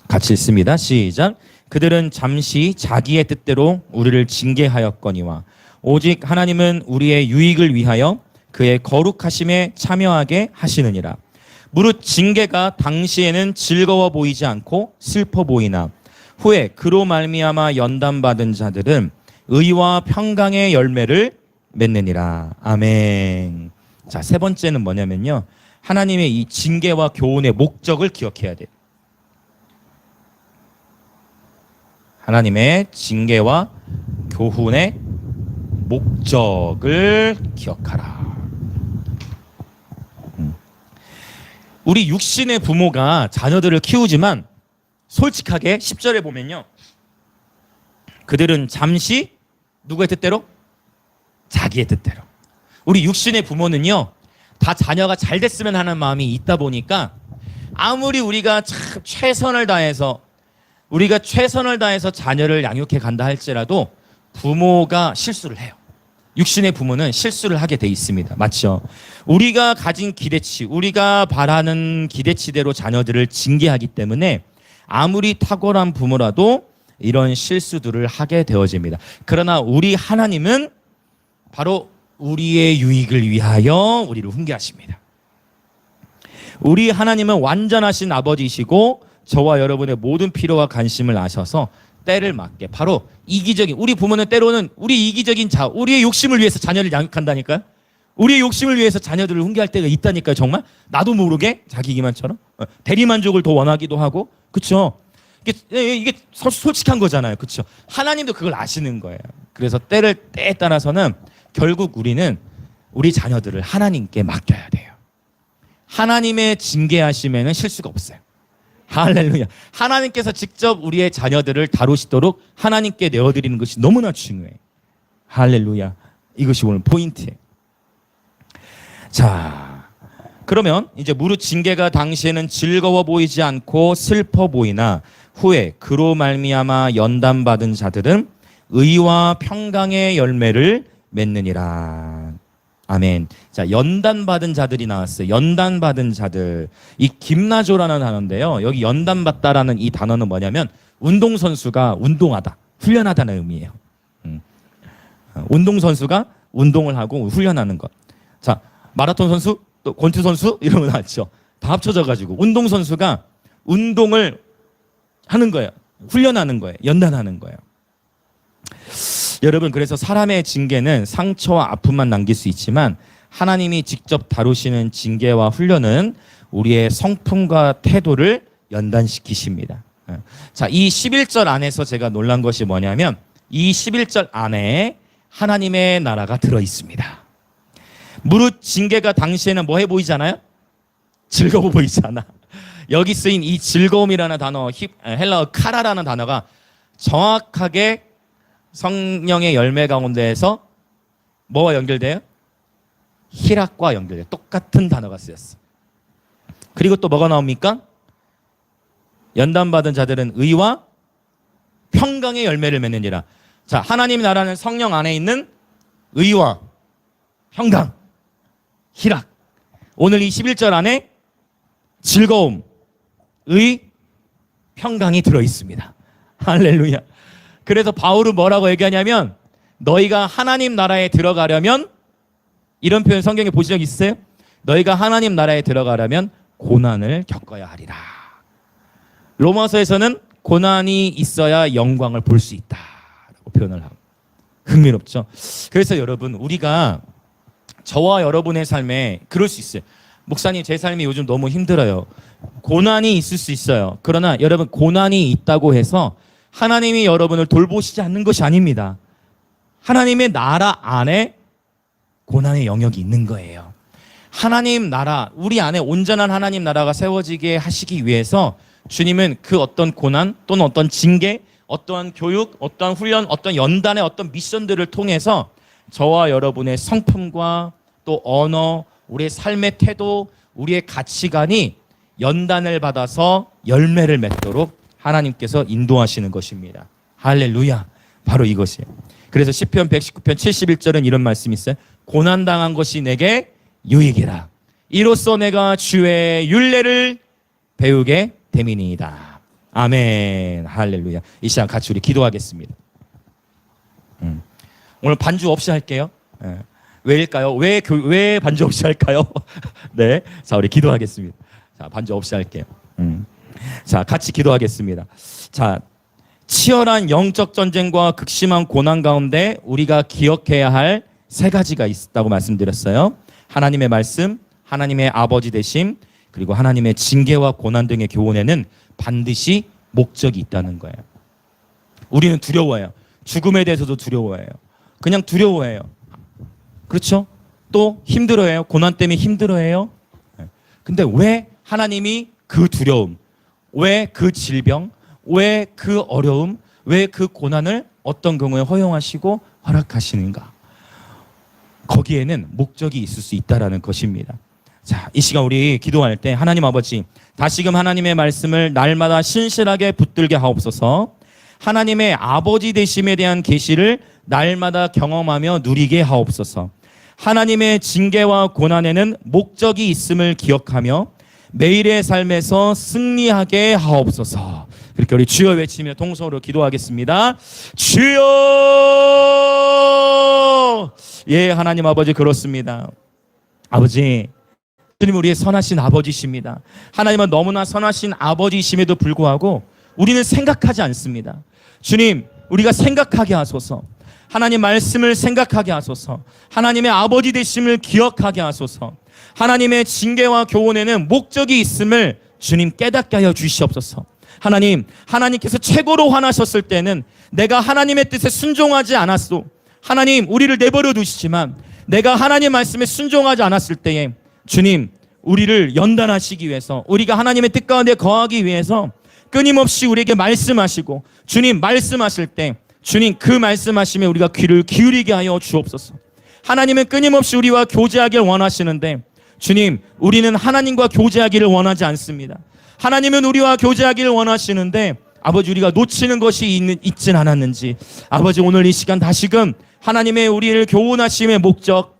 같이 읽습니다. 시작. 그들은 잠시 자기의 뜻대로 우리를 징계하였거니와 오직 하나님은 우리의 유익을 위하여 그의 거룩하심에 참여하게 하시느니라. 무릇 징계가 당시에는 즐거워 보이지 않고 슬퍼 보이나 후에 그로 말미암아 연단받은 자들은 의와 평강의 열매를 맺느니라. 아멘. 자, 세 번째는 뭐냐면요, 하나님의 이 징계와 교훈의 목적을 기억해야 돼요. 하나님의 징계와 교훈의 목적을 기억하라. 우리 육신의 부모가 자녀들을 키우지만 솔직하게 10절에 보면요, 그들은 잠시 누구의 뜻대로? 자기의 뜻대로. 우리 육신의 부모는요, 다 자녀가 잘 됐으면 하는 마음이 있다 보니까 아무리 우리가 참 최선을 다해서 자녀를 양육해 간다 할지라도 부모가 실수를 해요. 육신의 부모는 실수를 하게 돼 있습니다. 맞죠? 우리가 가진 기대치, 우리가 바라는 기대치대로 자녀들을 징계하기 때문에 아무리 탁월한 부모라도 이런 실수들을 하게 되어집니다. 그러나 우리 하나님은 바로 우리의 유익을 위하여 우리를 훈계하십니다. 우리 하나님은 완전하신 아버지이시고 저와 여러분의 모든 필요와 관심을 아셔서 때를 맞게, 바로 이기적인, 우리 부모는 때로는 우리 이기적인 우리의 욕심을 위해서 자녀를 양육한다니까요. 우리의 욕심을 위해서 자녀들을 훈계할 때가 있다니까요. 정말 나도 모르게 자기 기만처럼 대리만족을 더 원하기도 하고, 그렇죠? 이게 솔직한 거잖아요. 그렇죠? 하나님도 그걸 아시는 거예요. 그래서 때에 따라서는 결국 우리는 우리 자녀들을 하나님께 맡겨야 돼요. 하나님의 징계하심에는 실수가 없어요. 할렐루야. 하나님께서 직접 우리의 자녀들을 다루시도록 하나님께 내어드리는 것이 너무나 중요해요. 할렐루야. 이것이 오늘 포인트예요. 자, 그러면 이제 무릇 징계가 당시에는 즐거워 보이지 않고 슬퍼 보이나 후에 그로 말미암아 연단받은 자들은 의와 평강의 열매를 맺느니라. 아멘. 자, 연단받은 자들이 나왔어요. 연단받은 자들. 이 김나조라는 단어인데요, 여기 연단받다라는 이 단어는 뭐냐면 운동선수가 운동하다, 훈련하다는 의미예요. 운동선수가 운동을 하고 훈련하는 것. 자, 마라톤 선수, 또 권투 선수 이러면 나왔죠. 다 합쳐져가지고 운동선수가 운동을 하는 거예요. 훈련하는 거예요. 연단하는 거예요. 여러분, 그래서 사람의 징계는 상처와 아픔만 남길 수 있지만 하나님이 직접 다루시는 징계와 훈련은 우리의 성품과 태도를 연단시키십니다. 자, 이 11절 안에서 제가 놀란 것이 뭐냐면 이 11절 안에 하나님의 나라가 들어있습니다. 무릇 징계가 당시에는 뭐해 보이잖아요? 즐거워 보이잖아. 여기 쓰인 이 즐거움이라는 단어, 헬라어 카라라는 단어가 정확하게 성령의 열매 가운데에서 뭐와 연결돼요? 희락과 연결돼요. 똑같은 단어가 쓰였어. 그리고 또 뭐가 나옵니까? 연단받은 자들은 의와 평강의 열매를 맺느니라. 자, 하나님 나라는 성령 안에 있는 의와 평강, 희락. 오늘 이 11절 안에 즐거움, 의, 평강이 들어있습니다. 할렐루야. 그래서 바울은 뭐라고 얘기하냐면 너희가 하나님 나라에 들어가려면, 이런 표현 성경에 보신 적 있으세요? 너희가 하나님 나라에 들어가려면 고난을 겪어야 하리라. 로마서에서는 고난이 있어야 영광을 볼 수 있다라고 표현을 하고, 흥미롭죠. 그래서 여러분, 우리가 저와 여러분의 삶에 그럴 수 있어요. 목사님, 제 삶이 요즘 너무 힘들어요. 고난이 있을 수 있어요. 그러나 여러분, 고난이 있다고 해서 하나님이 여러분을 돌보시지 않는 것이 아닙니다. 하나님의 나라 안에 고난의 영역이 있는 거예요. 하나님 나라, 우리 안에 온전한 하나님 나라가 세워지게 하시기 위해서 주님은 그 어떤 고난 또는 어떤 징계, 어떠한 교육, 어떠한 훈련, 어떤 연단의 어떤 미션들을 통해서 저와 여러분의 성품과 또 언어, 우리의 삶의 태도, 우리의 가치관이 연단을 받아서 열매를 맺도록 하나님께서 인도하시는 것입니다. 할렐루야. 바로 이것이에요. 그래서 시편 119편 71절은 이런 말씀이 있어요. 고난당한 것이 내게 유익이라. 이로써 내가 주의 율례를 배우게 됨이니이다. 아멘. 할렐루야. 이 시간 같이 우리 기도하겠습니다. 오늘 반주 없이 할게요. 왜일까요? 왜 반주 없이 할까요? 네. 자, 우리 기도하겠습니다. 자, 반주 없이 할게요. 자, 같이 기도하겠습니다. 자, 치열한 영적 전쟁과 극심한 고난 가운데 우리가 기억해야 할 세 가지가 있다고 말씀드렸어요. 하나님의 말씀, 하나님의 아버지 되심, 그리고 하나님의 징계와 고난 등의 교훈에는 반드시 목적이 있다는 거예요. 우리는 두려워해요. 죽음에 대해서도 두려워해요. 그냥 두려워해요. 그렇죠? 또 힘들어해요. 고난 때문에 힘들어해요. 근데 왜 하나님이 그 두려움, 왜 그 질병, 왜 그 어려움, 왜 그 고난을 어떤 경우에 허용하시고 허락하시는가? 거기에는 목적이 있을 수 있다는 것입니다. 자, 이 시간 우리 기도할 때 하나님 아버지, 다시금 하나님의 말씀을 날마다 신실하게 붙들게 하옵소서. 하나님의 아버지 되심에 대한 계시를 날마다 경험하며 누리게 하옵소서. 하나님의 징계와 고난에는 목적이 있음을 기억하며 매일의 삶에서 승리하게 하옵소서. 그렇게 우리 주여 외치며 동서로 기도하겠습니다. 주여! 예, 하나님 아버지, 그렇습니다. 아버지, 주님 우리의 선하신 아버지십니다. 하나님은 너무나 선하신 아버지이심에도 불구하고 우리는 생각하지 않습니다. 주님, 우리가 생각하게 하소서. 하나님 말씀을 생각하게 하소서. 하나님의 아버지 되심을 기억하게 하소서. 하나님의 징계와 교훈에는 목적이 있음을 주님 깨닫게 하여 주시옵소서. 하나님, 하나님께서 최고로 화나셨을 때는 내가 하나님의 뜻에 순종하지 않았소. 하나님, 우리를 내버려 두시지만 내가 하나님 말씀에 순종하지 않았을 때에 주님, 우리를 연단하시기 위해서, 우리가 하나님의 뜻 가운데 거하기 위해서 끊임없이 우리에게 말씀하시고, 주님 말씀하실 때 주님 그 말씀하심에 우리가 귀를 기울이게 하여 주옵소서. 하나님은 끊임없이 우리와 교제하길 원하시는데 주님, 우리는 하나님과 교제하기를 원하지 않습니다. 하나님은 우리와 교제하기를 원하시는데 아버지, 우리가 놓치는 것이 있진 않았는지 아버지, 오늘 이 시간 다시금 하나님의 우리를 교훈하심의 목적,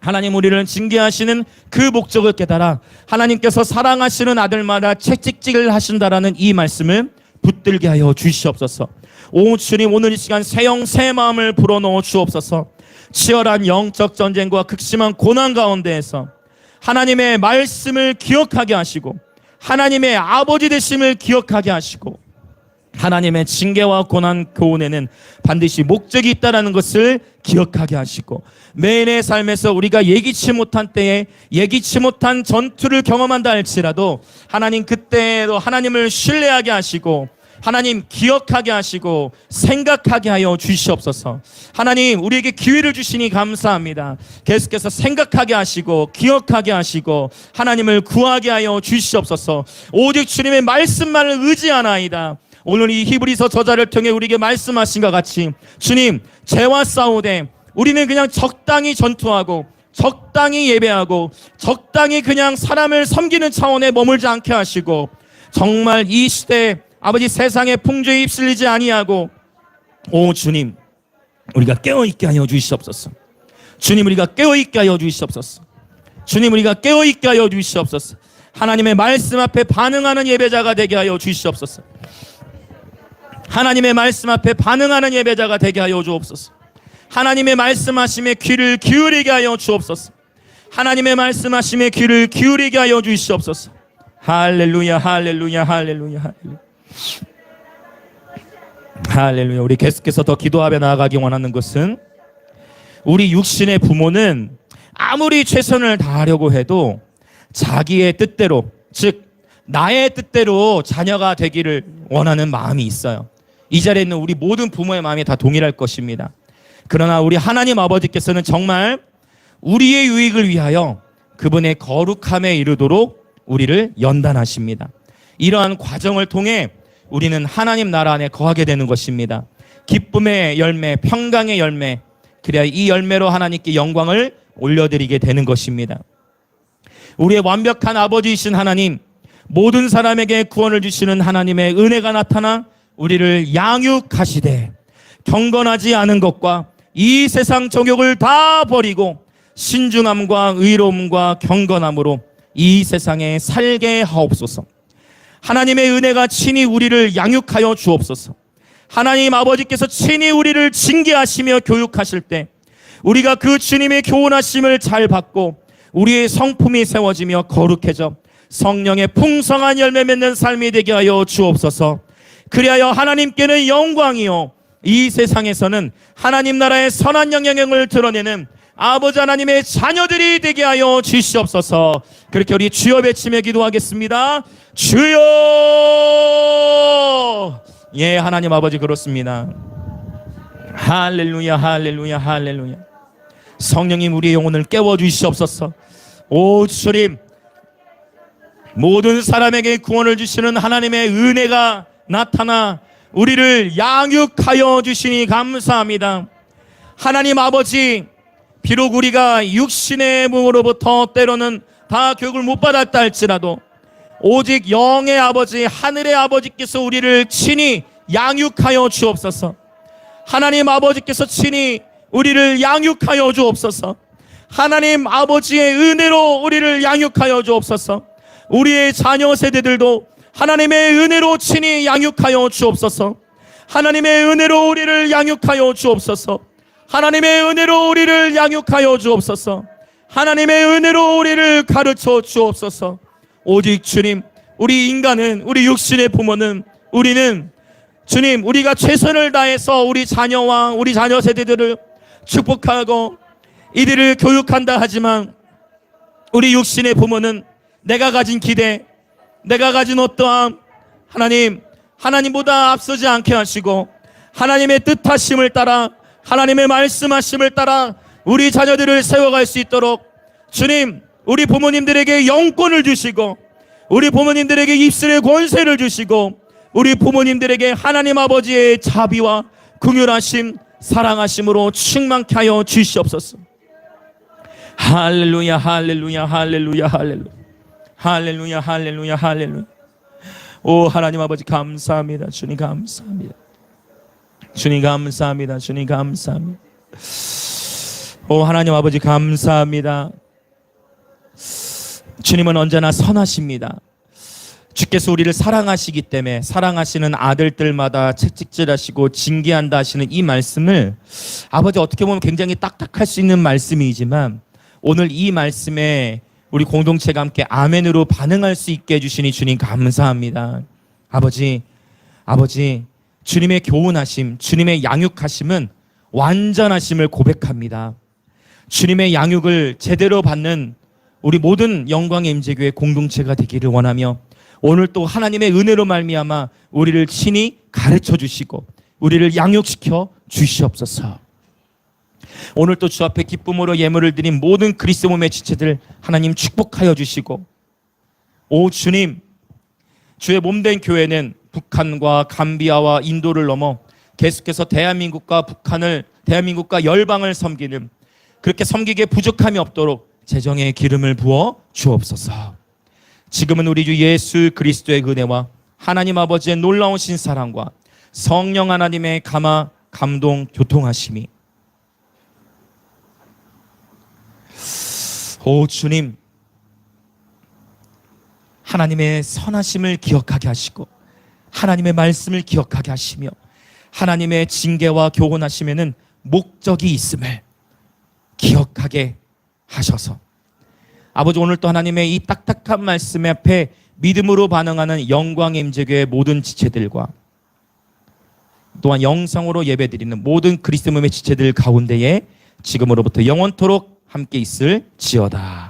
하나님 우리를 징계하시는 그 목적을 깨달아 하나님께서 사랑하시는 아들마다 채찍질을 하신다라는 이 말씀을 붙들게 하여 주시옵소서. 오 주님, 오늘 이 시간 새 영 새 마음을 불어넣어 주옵소서. 치열한 영적 전쟁과 극심한 고난 가운데에서 하나님의 말씀을 기억하게 하시고 하나님의 아버지 되심을 기억하게 하시고 하나님의 징계와 고난 교훈에는 반드시 목적이 있다는 것을 기억하게 하시고 매일의 삶에서 우리가 예기치 못한 때에 예기치 못한 전투를 경험한다 할지라도 하나님 그때에도 하나님을 신뢰하게 하시고 하나님 기억하게 하시고 생각하게 하여 주시옵소서. 하나님 우리에게 기회를 주시니 감사합니다. 계속해서 생각하게 하시고 기억하게 하시고 하나님을 구하게 하여 주시옵소서. 오직 주님의 말씀만을 의지하나이다. 오늘 이 히브리서 저자를 통해 우리에게 말씀하신 것 같이 주님, 죄와 싸우되 우리는 그냥 적당히 전투하고 적당히 예배하고 적당히 그냥 사람을 섬기는 차원에 머물지 않게 하시고 정말 이 시대에 아버지 세상의 풍조에 휩쓸리지 아니하고 오 주님, 우리가 깨어있게 하여 주시옵소서. 주님, 우리가 깨어있게 하여 주시옵소서. 주님, 우리가 깨어있게 하여 주시옵소서. 하나님의 말씀 앞에 반응하는 예배자가 되게 하여 주시옵소서. 하나님의 말씀 앞에 반응하는 예배자가 되게 하여 주옵소서. 하나님의 말씀하심에 귀를 기울이게 하여 주옵소서. 하나님의 말씀하심에 귀를 기울이게 하여 주시옵소서. 할렐루야, 할렐루야, 할렐루야, 할렐루야. 할렐루야. 우리 계속해서 더 기도하며 나아가기 원하는 것은, 우리 육신의 부모는 아무리 최선을 다하려고 해도 자기의 뜻대로, 즉 나의 뜻대로 자녀가 되기를 원하는 마음이 있어요. 이 자리에 있는 우리 모든 부모의 마음이 다 동일할 것입니다. 그러나 우리 하나님 아버지께서는 정말 우리의 유익을 위하여 그분의 거룩함에 이르도록 우리를 연단하십니다. 이러한 과정을 통해 우리는 하나님 나라 안에 거하게 되는 것입니다. 기쁨의 열매, 평강의 열매, 그래야 이 열매로 하나님께 영광을 올려드리게 되는 것입니다. 우리의 완벽한 아버지이신 하나님, 모든 사람에게 구원을 주시는 하나님의 은혜가 나타나 우리를 양육하시되, 경건하지 않은 것과 이 세상 정욕을 다 버리고 신중함과 의로움과 경건함으로 이 세상에 살게 하옵소서. 하나님의 은혜가 친히 우리를 양육하여 주옵소서. 하나님 아버지께서 친히 우리를 징계하시며 교육하실 때 우리가 그 주님의 교훈하심을 잘 받고 우리의 성품이 세워지며 거룩해져 성령의 풍성한 열매 맺는 삶이 되게 하여 주옵소서. 그리하여 하나님께는 영광이요, 이 세상에서는 하나님 나라의 선한 영향력을 드러내는 아버지 하나님의 자녀들이 되게 하여 주시옵소서. 그렇게 우리 주여 외치며 기도하겠습니다. 주여! 예, 하나님 아버지, 그렇습니다. 할렐루야, 할렐루야, 할렐루야. 성령님, 우리의 영혼을 깨워주시옵소서. 오 주님, 모든 사람에게 구원을 주시는 하나님의 은혜가 나타나 우리를 양육하여 주시니 감사합니다. 하나님 아버지, 비록 우리가 육신의 몸으로부터 때로는 다 교육을 못 받았다 할지라도 오직 영의 아버지, 하늘의 아버지께서 우리를 친히 양육하여 주옵소서. 하나님 아버지께서 친히 우리를 양육하여 주옵소서. 하나님 아버지의 은혜로 우리를 양육하여 주옵소서. 우리의 자녀 세대들도 하나님의 은혜로 친히 양육하여 주옵소서. 하나님의 은혜로 우리를 양육하여 주옵소서. 하나님의 은혜로 우리를 양육하여 주옵소서. 하나님의 은혜로 우리를 가르쳐 주옵소서. 오직 주님, 우리 인간은, 우리 육신의 부모는, 우리는 주님, 우리가 최선을 다해서 우리 자녀와 우리 자녀 세대들을 축복하고 이들을 교육한다 하지만 우리 육신의 부모는 내가 가진 기대, 내가 가진 어떠함, 하나님보다 앞서지 않게 하시고 하나님의 뜻하심을 따라, 하나님의 말씀하심을 따라 우리 자녀들을 세워갈 수 있도록 주님, 우리 부모님들에게 영권을 주시고 우리 부모님들에게 입술의 권세를 주시고 우리 부모님들에게 하나님 아버지의 자비와 긍휼하심, 사랑하심으로 충만케 하여 주시옵소서. 할렐루야, 할렐루야, 할렐루야, 할렐루야, 할렐루야, 할렐루야, 할렐루야. 오 하나님 아버지, 감사합니다. 주님 감사합니다. 주님 감사합니다. 주님 감사합니다. 오 하나님 아버지, 감사합니다. 주님은 언제나 선하십니다. 주께서 우리를 사랑하시기 때문에 사랑하시는 아들들마다 채찍질하시고 징계한다 하시는 이 말씀을 아버지, 어떻게 보면 굉장히 딱딱할 수 있는 말씀이지만 오늘 이 말씀에 우리 공동체가 함께 아멘으로 반응할 수 있게 해주시니 주님 감사합니다. 아버지, 주님의 교훈하심, 주님의 양육하심은 완전하심을 고백합니다. 주님의 양육을 제대로 받는 우리 모든 영광의 임재교회 공동체가 되기를 원하며 오늘 또 하나님의 은혜로 말미암아 우리를 친히 가르쳐 주시고 우리를 양육시켜 주시옵소서. 오늘 또 주 앞에 기쁨으로 예물을 드린 모든 그리스도 몸의 지체들 하나님 축복하여 주시고, 오 주님, 주의 몸된 교회는 북한과 감비아와 인도를 넘어 계속해서 대한민국과 열방을 섬기는, 그렇게 섬기기에 부족함이 없도록 재정의 기름을 부어 주옵소서. 지금은 우리 주 예수 그리스도의 은혜와 하나님 아버지의 놀라우신 사랑과 성령 하나님의 감화, 감동, 교통하심이, 오 주님, 하나님의 선하심을 기억하게 하시고 하나님의 말씀을 기억하게 하시며 하나님의 징계와 교훈하심에는 목적이 있음을 기억하게 하셔서 아버지, 오늘 또 하나님의 이 딱딱한 말씀 앞에 믿음으로 반응하는 영광의 임재교회 모든 지체들과 또한 영상으로 예배드리는 모든 그리스도 몸의 지체들 가운데에 지금으로부터 영원토록 함께 있을 지어다.